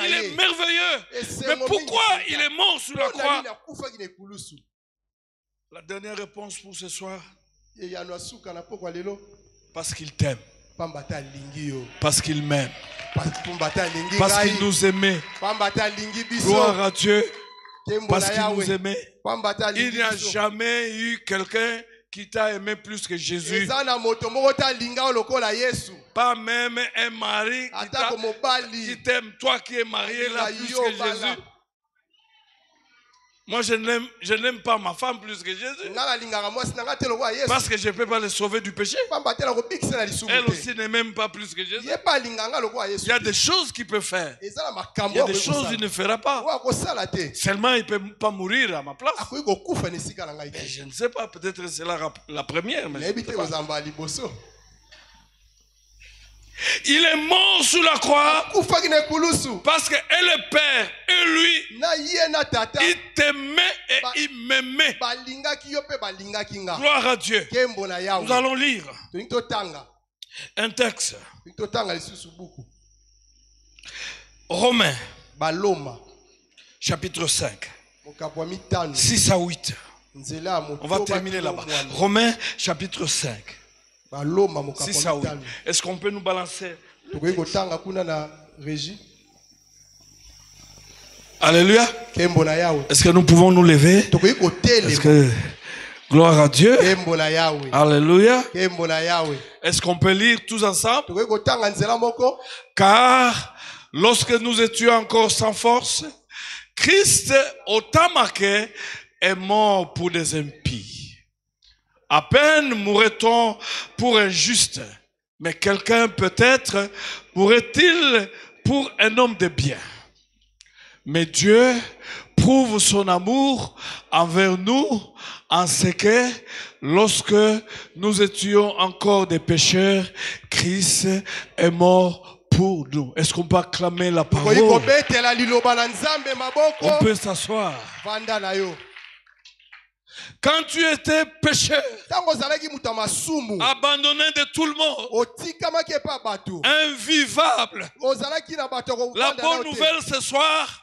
Il est merveilleux. Mais pourquoi il est mort sur la croix? La dernière réponse pour ce soir. Parce qu'il t'aime. Parce qu'il m'aime. Parce qu'il nous aimait. Gloire à Dieu. Parce qu'il nous aimait. Il n'y a jamais eu quelqu'un qui t'a aimé plus que Jésus. Pas même un mari qui t'aime, toi qui es marié là plus que Jésus. Moi, je n'aime pas ma femme plus que Jésus. Parce que je ne peux pas le sauver du péché. Elle aussi ne m'aime pas plus que Jésus. Il y a des choses qu'il peut faire. Il y a des choses qu'il ne fera pas. Seulement, il ne peut pas mourir à ma place. Et je ne sais pas, peut-être que c'est la première. Mais il est mort sur la croix parce que le Père et lui, il t'aimait et il m'aimait. Gloire à Dieu. Nous allons lire un texte. Romains, chapitre 5, 6 à 8. On va terminer là-bas. Romains, chapitre 5. 6 à 8. Est-ce qu'on peut nous balancer? Alléluia. Est-ce que nous pouvons nous lever? Est-ce que... Gloire à Dieu. Alléluia. Est-ce qu'on peut lire tous ensemble? Car lorsque nous étions encore sans force, Christ, au temps marqué, est mort pour des impies. À peine mourrait-on pour un juste, mais quelqu'un peut-être mourrait-il pour un homme de bien. Mais Dieu prouve son amour envers nous en ce que, lorsque nous étions encore des pécheurs, Christ est mort pour nous. Est-ce qu'on peut acclamer la parole? On peut s'asseoir. Quand tu étais pécheur, abandonné de tout le monde, invivable, la bonne nouvelle ce soir,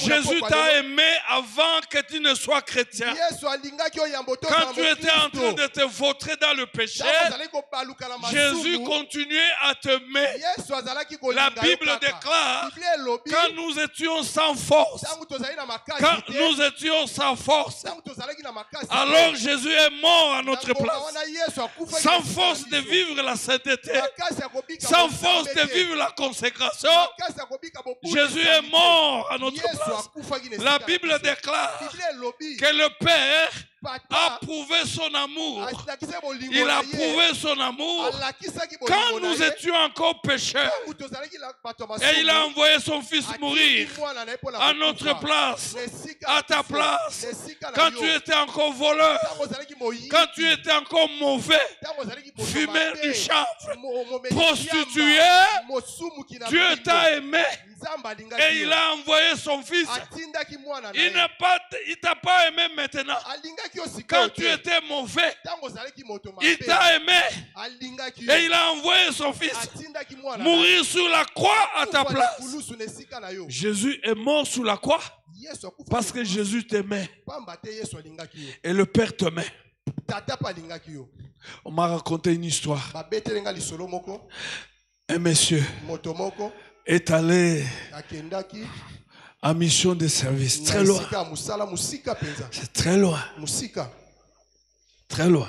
Jésus t'a aimé avant que tu ne sois chrétien. Quand tu étais en train de te vautrer dans le péché, Jésus continuait à t'aimer. La Bible déclare, quand nous étions sans force, alors Jésus est mort à notre place. Sans force de vivre la sainteté, sans force de vivre la consécration, Jésus est mort à notre place. La Bible déclare que le Père a prouvé son amour. Il a prouvé son amour quand nous étions encore pécheurs. Et il a envoyé son Fils mourir à notre place. à ta place, quand tu étais encore voleur, quand tu étais encore mauvais, fumeur du chanvre, prostitué, Dieu t'a aimé et il a envoyé son fils. Il t'a pas aimé maintenant. Quand tu étais mauvais, il t'a aimé et il a envoyé son fils mourir sur la croix à ta place. Jésus est mort sur la croix parce que Jésus t'aimait et le Père t'aimait. On m'a raconté une histoire. Un monsieur est allé en mission de service très loin. C'est très loin. Très loin.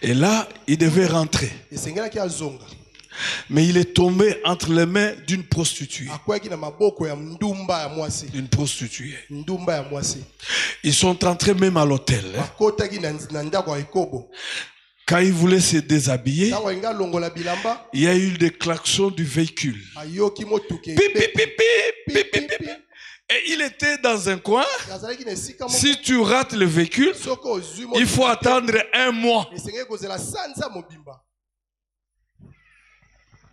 Et là, il devait rentrer. Mais il est tombé entre les mains d'une prostituée. Une prostituée. Ils sont entrés même à l'hôtel. Quand il voulait se déshabiller, il y a eu des klaxons du véhicule. Et il était dans un coin. Si tu rates le véhicule, il faut attendre un mois.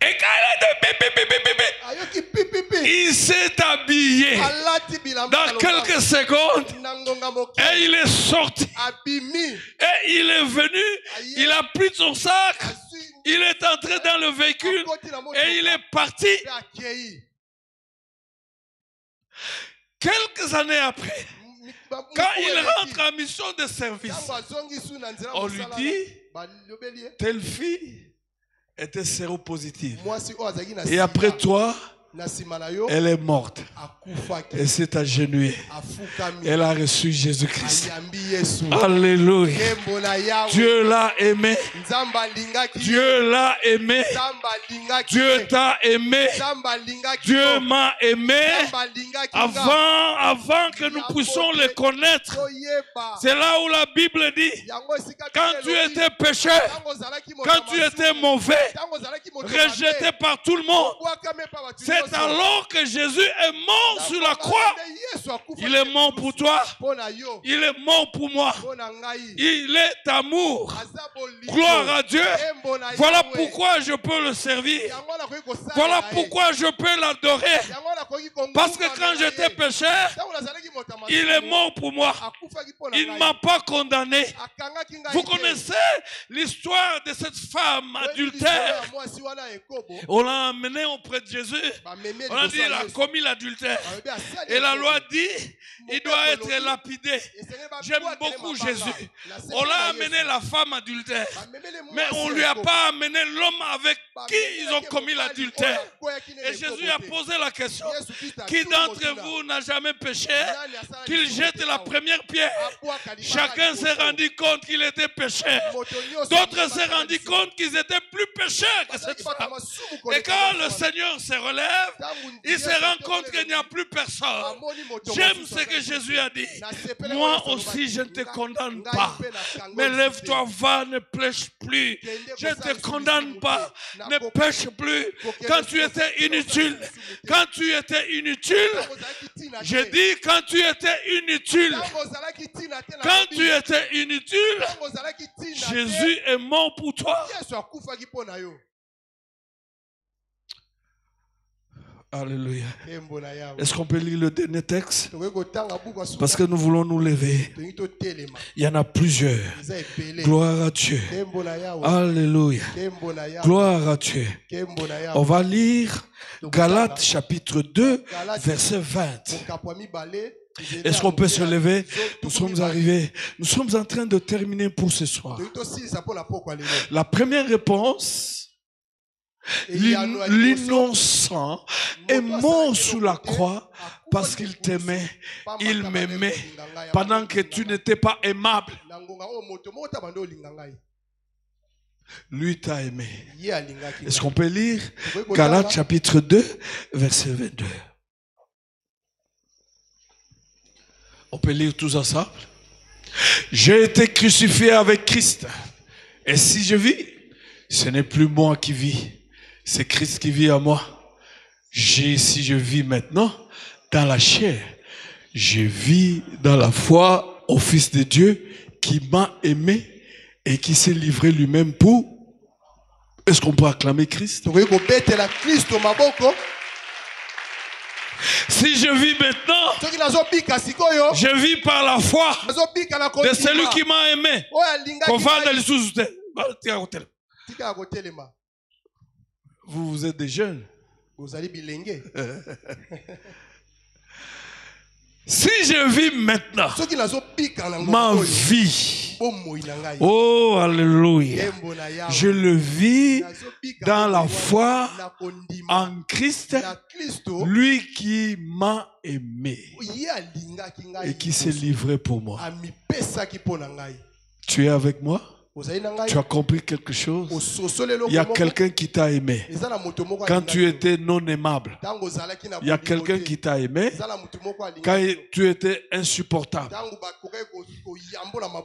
Et il s'est habillé dans quelques secondes et il est sorti. Et il est venu, il a pris son sac, il est entré dans le véhicule et il est parti. Quelques années après, quand il rentre en mission de service, on lui dit, telle fille était séropositive. Et après toi, elle est morte. Elle s'est agenouillée. Elle a reçu Jésus-Christ. Alléluia. Dieu l'a aimé. Dieu l'a aimé. Dieu t'a aimé. Dieu m'a aimé. Avant que nous puissions le connaître. C'est là où la Bible dit, quand tu étais pécheur, quand tu étais mauvais, rejeté par tout le monde, c'est alors que Jésus est mort sur la croix. Il est mort pour toi. Il est mort pour moi. Il est amour. Gloire à Dieu. Voilà pourquoi je peux le servir. Voilà pourquoi je peux l'adorer. Parce que quand j'étais pécheur, il est mort pour moi. Il ne m'a pas condamné. Vous connaissez l'histoire de cette femme adultère. On l'a amenée auprès de Jésus. On a dit qu'il a commis l'adultère. Et la loi dit, il doit être lapidé. J'aime beaucoup Jésus. On l'a amené la femme adultère. Mais on ne lui a pas amené l'homme avec qui ils ont commis l'adultère. Et Jésus a posé la question. Qui d'entre vous n'a jamais péché? Qu'il jette la première pierre. Chacun s'est rendu compte qu'il était pécheur. D'autres s'est rendu compte qu'ils étaient plus pécheurs que cette femme. Et quand le Seigneur se relève, il se rend compte qu'il n'y a plus personne. J'aime ce que Jésus a dit. Moi aussi, je ne te condamne pas. Mais lève-toi, va, ne pêche plus. Je ne te condamne pas. Ne pêche plus. Quand tu étais inutile, quand tu étais inutile, j'ai dit quand tu étais inutile, quand tu étais inutile, Jésus est mort pour toi. Alléluia. Est-ce qu'on peut lire le dernier texte? Parce que nous voulons nous lever. Il y en a plusieurs. Gloire à Dieu. Alléluia. Gloire à Dieu. On va lire Galates chapitre 2, verset 20. Est-ce qu'on peut se lever? Nous sommes arrivés. Nous sommes en train de terminer pour ce soir. La première réponse, l'innocent est mort sous la croix parce qu'il t'aimait, il m'aimait pendant que tu n'étais pas aimable. Lui t'a aimé. Est-ce qu'on peut lire Galates chapitre 2, verset 22? On peut lire tous ensemble. J'ai été crucifié avec Christ. Et si je vis, ce n'est plus moi qui vis. C'est Christ qui vit en moi. Si je vis maintenant dans la chair, Je vis dans la foi au Fils de Dieu qui m'a aimé et qui s'est livré lui-même pour. Est-ce qu'on peut acclamer Christ? Si je vis maintenant, je vis par la foi de celui qui m'a aimé. Vous êtes des jeunes. Si je vis maintenant ma vie, oh alléluia, je le vis dans la foi en Christ, lui qui m'a aimé et qui s'est livré pour moi. Tu es avec moi? Tu as compris quelque chose? Il y a quelqu'un qui t'a aimé quand tu étais non aimable. Il y a quelqu'un qui t'a aimé quand tu étais insupportable.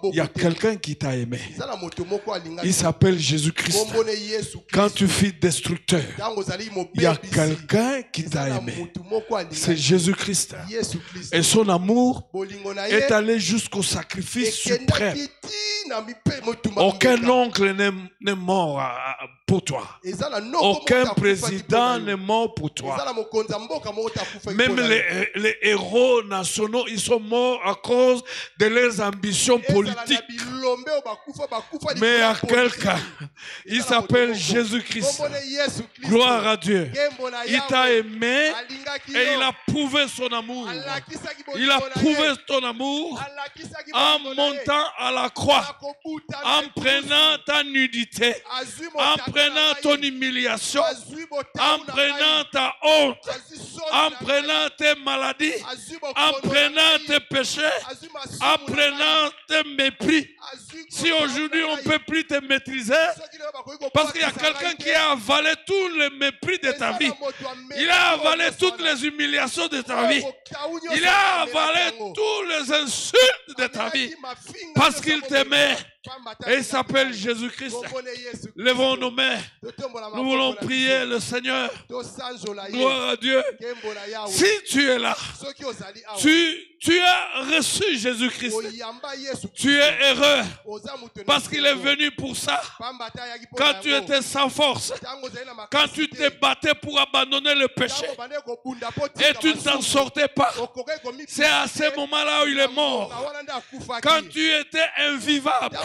Il y a quelqu'un qui t'a aimé. Il s'appelle Jésus-Christ. Quand tu fus destructeur, il y a quelqu'un qui t'a aimé. C'est Jésus-Christ. Et son amour est allé jusqu'au sacrifice suprême. Aucun oncle n'est mort pour toi. Aucun président n'est mort pour toi. Même les héros nationaux, ils sont morts à cause de leurs ambitions politiques. Mais il y a quelqu'un, il s'appelle Jésus-Christ. Gloire à Dieu. Il t'a aimé et il a prouvé son amour. Il a prouvé ton amour en montant à la croix, en prenant ta nudité, en prenant ton humiliation, en prenant ta honte, en prenant tes maladies, en prenant tes péchés, en prenant tes mépris. Si aujourd'hui on ne peut plus te maîtriser, parce qu'il y a quelqu'un qui a avalé tous les mépris de ta vie, il a avalé toutes les humiliations de ta vie, il a avalé toutes les insultes de ta vie, parce qu'il t'aimait. Et il s'appelle Jésus-Christ. Levons nos mains. Nous voulons prier le Seigneur. Gloire à Dieu. Si tu es là, tu as reçu Jésus-Christ. Tu es heureux parce qu'il est venu pour ça. Quand tu étais sans force, quand tu t'es battu pour abandonner le péché et tu ne t'en sortais pas, c'est à ce moment-là où il est mort. Quand tu étais invivable,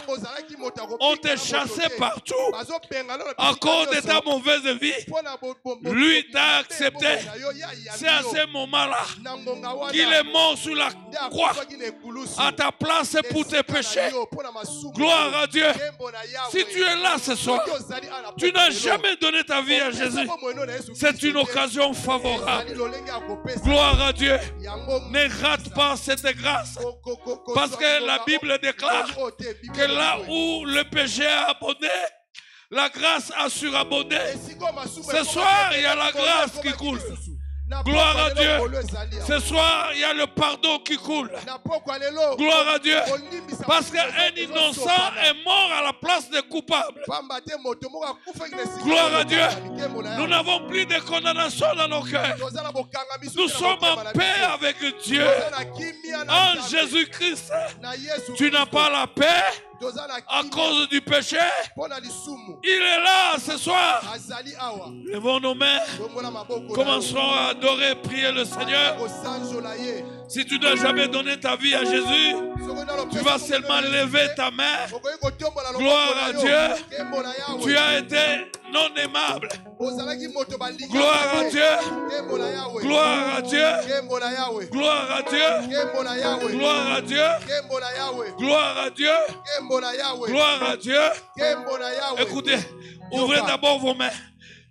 on te chassait partout à cause de ta mauvaise vie. Lui t'a accepté. C'est à ce moment-là qu'il est mort sur la croix à ta place pour tes péchés. Gloire à Dieu. Si tu es là ce soir, tu n'as jamais donné ta vie à Jésus. C'est une occasion favorable. Gloire à Dieu. Ne rate pas cette grâce. Parce que la Bible déclare que là où le péché a abondé, la grâce a surabondé. Ce soir, il y a la grâce qui coule. Gloire à Dieu. Ce soir, il y a le pardon qui coule. Gloire à Dieu. Parce qu'un innocent est mort à la place des coupables. Gloire à Dieu. Nous n'avons plus de condamnation dans nos cœurs. Nous sommes en paix avec Dieu. En Jésus-Christ, tu n'as pas la paix à cause du péché. Il est là ce soir. Levons nos mains. Commençons à adorer, prier le Seigneur. Si tu n'as jamais donné ta vie à Jésus, tu vas seulement lever ta main. Gloire à Dieu. Tu as été non aimable. Gloire à Dieu. Gloire à Dieu. Gloire à Dieu. Gloire à Dieu. Gloire à Dieu. Gloire à Dieu. Écoutez, ouvrez d'abord vos mains.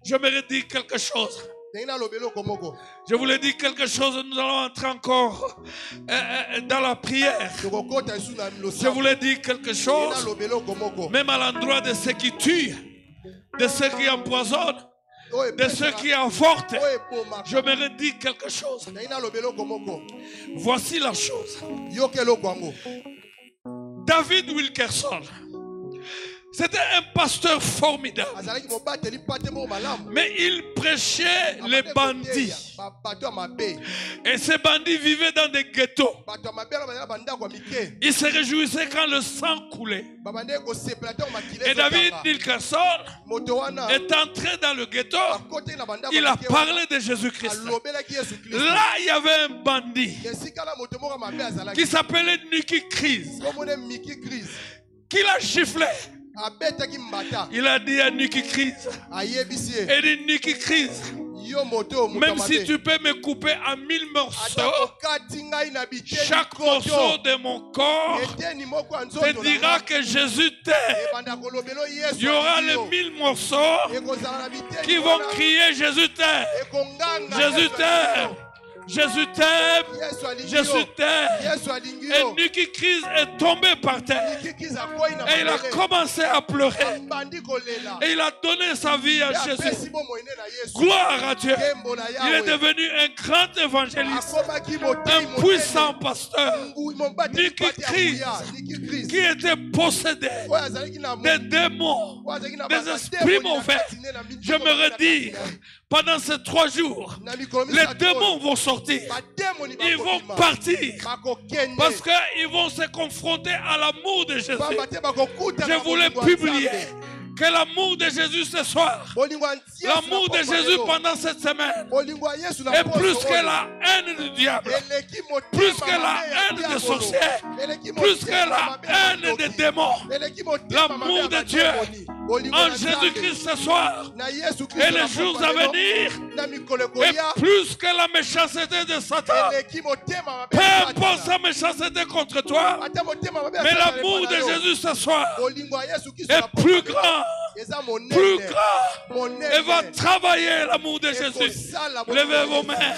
J'aimerais dire quelque chose. Je voulais dire quelque chose. Nous allons entrer encore dans la prière. Je voulais dire quelque chose, même à l'endroit de ceux qui tuent, de ceux qui empoisonnent, de ceux qui avortent. J'aimerais dire quelque chose. Voici la chose. David Wilkerson, C'était un pasteur formidable. Mais il prêchait les bandits. Et ces bandits vivaient dans des ghettos. Ils se réjouissaient quand le sang coulait. Et David Wilkerson est entré dans le ghetto. Il a parlé de Jésus-Christ. Là, il y avait un bandit qui s'appelait Nicky Chris, qui l'a giflé. Il a dit à Nicky Chris, il dit Nicky Chris, même si tu peux me couper en 1000 morceaux, chaque morceau de mon corps te dira que Jésus t'aime. Il y aura les 1000 morceaux qui vont crier Jésus t'aime, Jésus t'aime, Jésus t'aime, Jésus t'aime. Et Nicky Chris est tombé par terre. Et il a commencé à pleurer. Et il a donné sa vie à Jésus. Gloire à Dieu. Il est devenu un grand évangéliste, un puissant pasteur. Nicky Chris, qui était possédé des démons, des esprits mauvais. J'aimerais dire, pendant ces 3 jours, les démons vont sortir. Ils vont partir. Parce qu'ils vont se confronter à l'amour de Jésus. Je voulais publier que l'amour de Jésus ce soir, l'amour de Jésus pendant cette semaine, est plus que la haine du diable, plus que la haine des sorciers, plus que la haine des démons. L'amour de Dieu en Jésus-Christ ce soir et les jours à venir est plus que la méchanceté de Satan. Peu importe sa méchanceté contre toi, mais l'amour de Jésus ce soir est plus grand, plus grand, et va travailler l'amour de Jésus. Levez vos mains,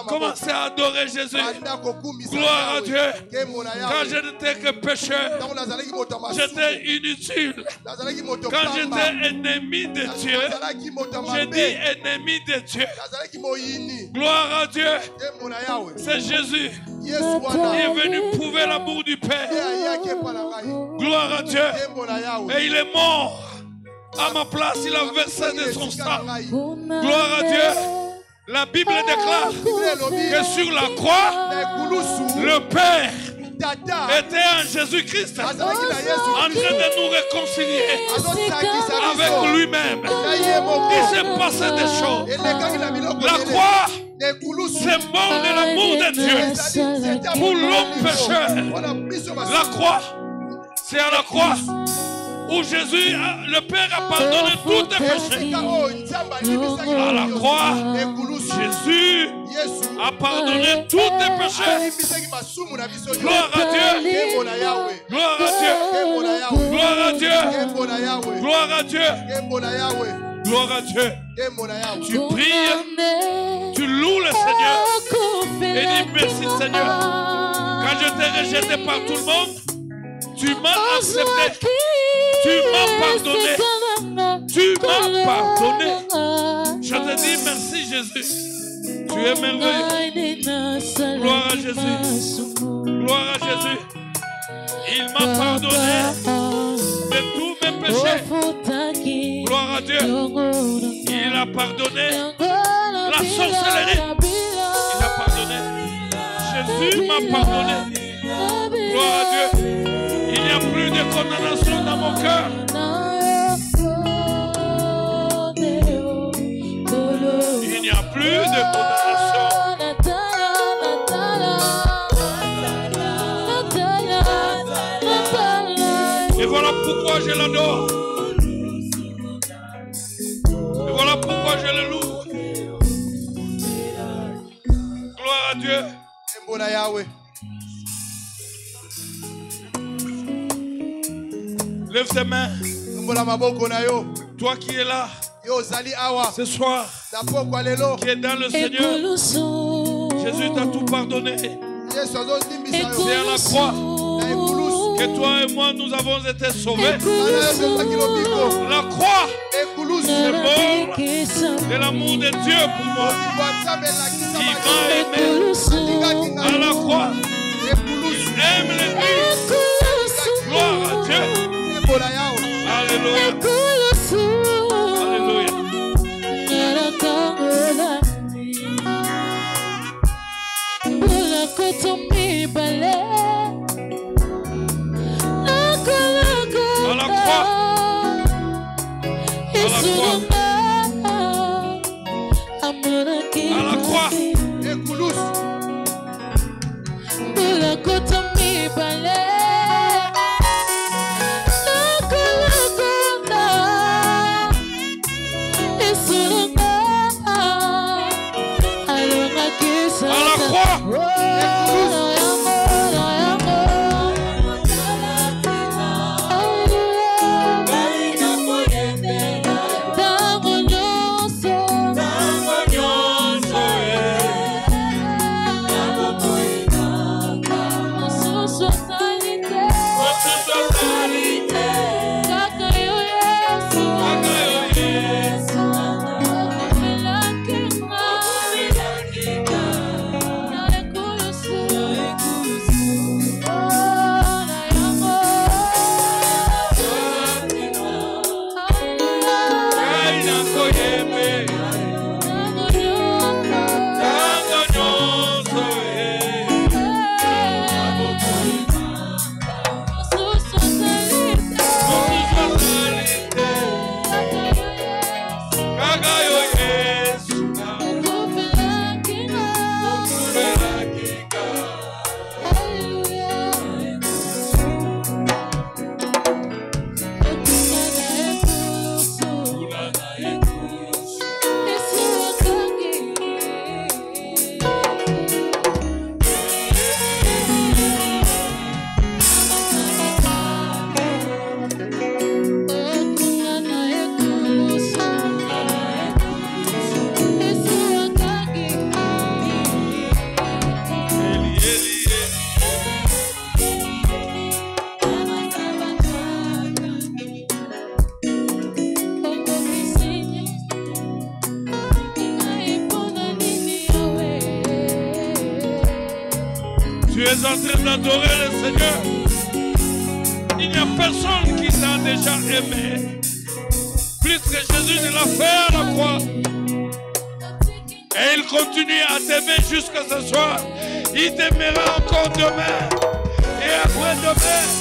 commencez à adorer Jésus. Gloire à Dieu. Quand je n'étais que pécheur, j'étais inutile. Quand j'étais ennemi de Dieu, j'ai dit ennemi de Dieu. Gloire à Dieu. C'est Jésus qui est venu prouver l'amour du Père. Gloire à Dieu. Et il est mort à ma place, il a versé de son sang. Gloire à Dieu. La Bible déclare que sur la croix, le Père était en Jésus-Christ en train de nous réconcilier avec lui-même. Il s'est passé des choses. La croix, c'est mort de l'amour de Dieu pour l'homme pécheur. La croix, c'est à la croix où Jésus, le Père a pardonné tous tes péchés. À la croix, Jésus a pardonné tous tes péchés. Gloire à Dieu. Gloire à Dieu. Gloire à Dieu. Gloire à Dieu. Gloire à Dieu. Tu pries, tu loues le Seigneur et dis merci Seigneur. Quand je t'ai rejeté par tout le monde, tu m'as accepté. Tu m'as pardonné. Tu m'as pardonné. Je te dis merci Jésus. Tu es merveilleux. Gloire à Jésus. Gloire à Jésus. Il m'a pardonné de tous mes péchés. Gloire à Dieu. Il a pardonné la sorcellerie. Il a pardonné. Jésus m'a pardonné. Gloire à Dieu. Il n'y a plus de condamnation dans mon cœur. Il n'y a plus de condamnation. Et voilà pourquoi je l'adore. Et voilà pourquoi je le loue. Gloire à Dieu. Lève tes mains. Toi qui es là ce soir, qui est dans le Seigneur, Jésus t'a tout pardonné. C'est à la croix que toi et moi nous avons été sauvés. La croix, c'est mort de l'amour de Dieu pour moi. Il m'a aimé à la croix. Il aime l'ennemi. Gloire à Dieu. Alléluia. Tu es en train d'adorer le Seigneur. Il n'y a personne qui t'a déjà aimé plus que Jésus ne l'a fait à la croix. Et il continue à t'aimer jusqu'à ce soir. Il t'aimera encore demain et après-demain.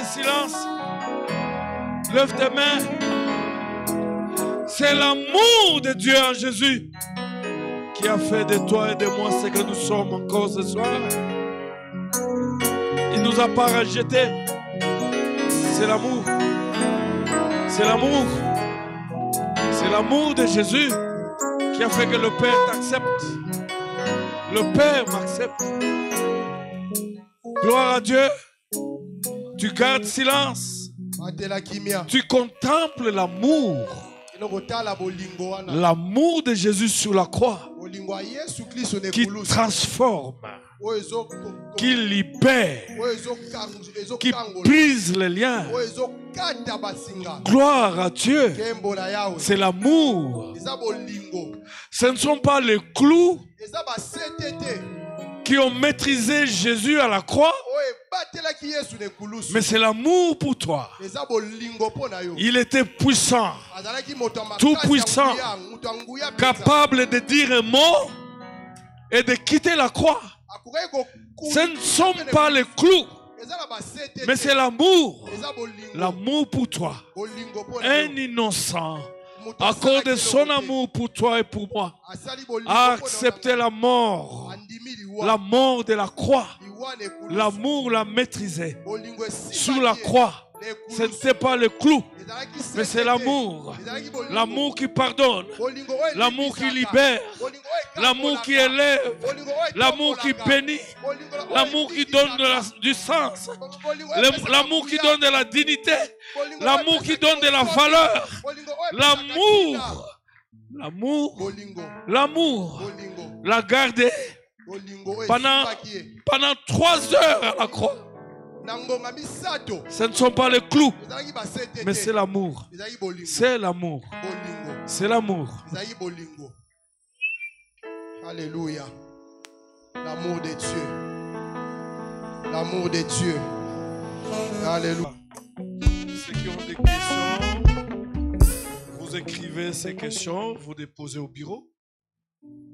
silence. Lève tes mains. C'est l'amour de Dieu en Jésus qui a fait de toi et de moi ce que nous sommes encore ce soir. Il ne nous a pas rejetés. C'est l'amour. C'est l'amour. C'est l'amour de Jésus qui a fait que le Père t'accepte. Le Père m'accepte. Gloire à Dieu. Tu gardes silence. Tu contemples l'amour. L'amour de Jésus sur la croix qui transforme, qui libère, qui brise les liens. Gloire à Dieu. C'est l'amour. Ce ne sont pas les clous qui ont maîtrisé Jésus à la croix, mais c'est l'amour pour toi. Il était puissant, tout puissant, capable de dire un mot et de quitter la croix. Ce ne sont pas les clous, mais c'est l'amour. L'amour pour toi. Un innocent, à cause de son amour pour toi et pour moi, a accepté la mort de la croix. L'amour l'a maîtrisé. Sur la croix, ce n'était pas le clou, mais c'est l'amour. L'amour qui pardonne, l'amour qui libère, l'amour qui élève, l'amour qui bénit, l'amour qui donne du sens, l'amour qui donne de la dignité, l'amour qui donne de la valeur, l'amour l'a gardé pendant 3 heures à la croix. Ce ne sont pas les clous, mais c'est l'amour. C'est l'amour. C'est l'amour.
Alléluia. L'amour de Dieu. L'amour de Dieu. Alléluia.
Ceux qui ont des questions, vous écrivez ces questions, vous déposez au bureau.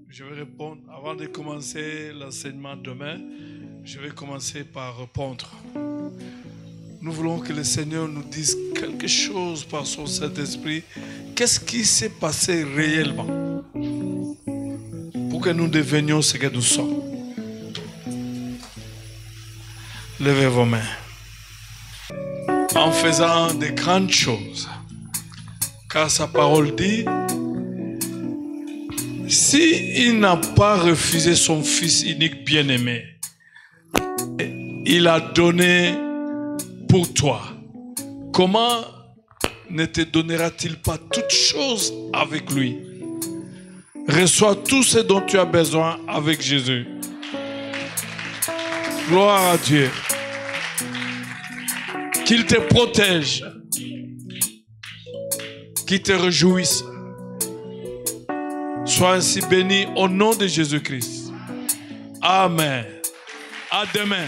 Je vais répondre avant de commencer l'enseignement demain. Je vais commencer par répondre. Nous voulons que le Seigneur nous dise quelque chose par son Saint-Esprit. Qu'est-ce qui s'est passé réellement pour que nous devenions ce que nous sommes? Levez vos mains. En faisant de grandes choses, car sa parole dit, s'il n'a pas refusé son Fils unique bien-aimé, il a donné pour toi. Comment ne te donnera-t-il pas toutes choses avec lui? Reçois tout ce dont tu as besoin avec Jésus. Gloire à Dieu. Qu'il te protège. Qu'il te réjouisse. Sois ainsi béni au nom de Jésus-Christ. Amen. À demain.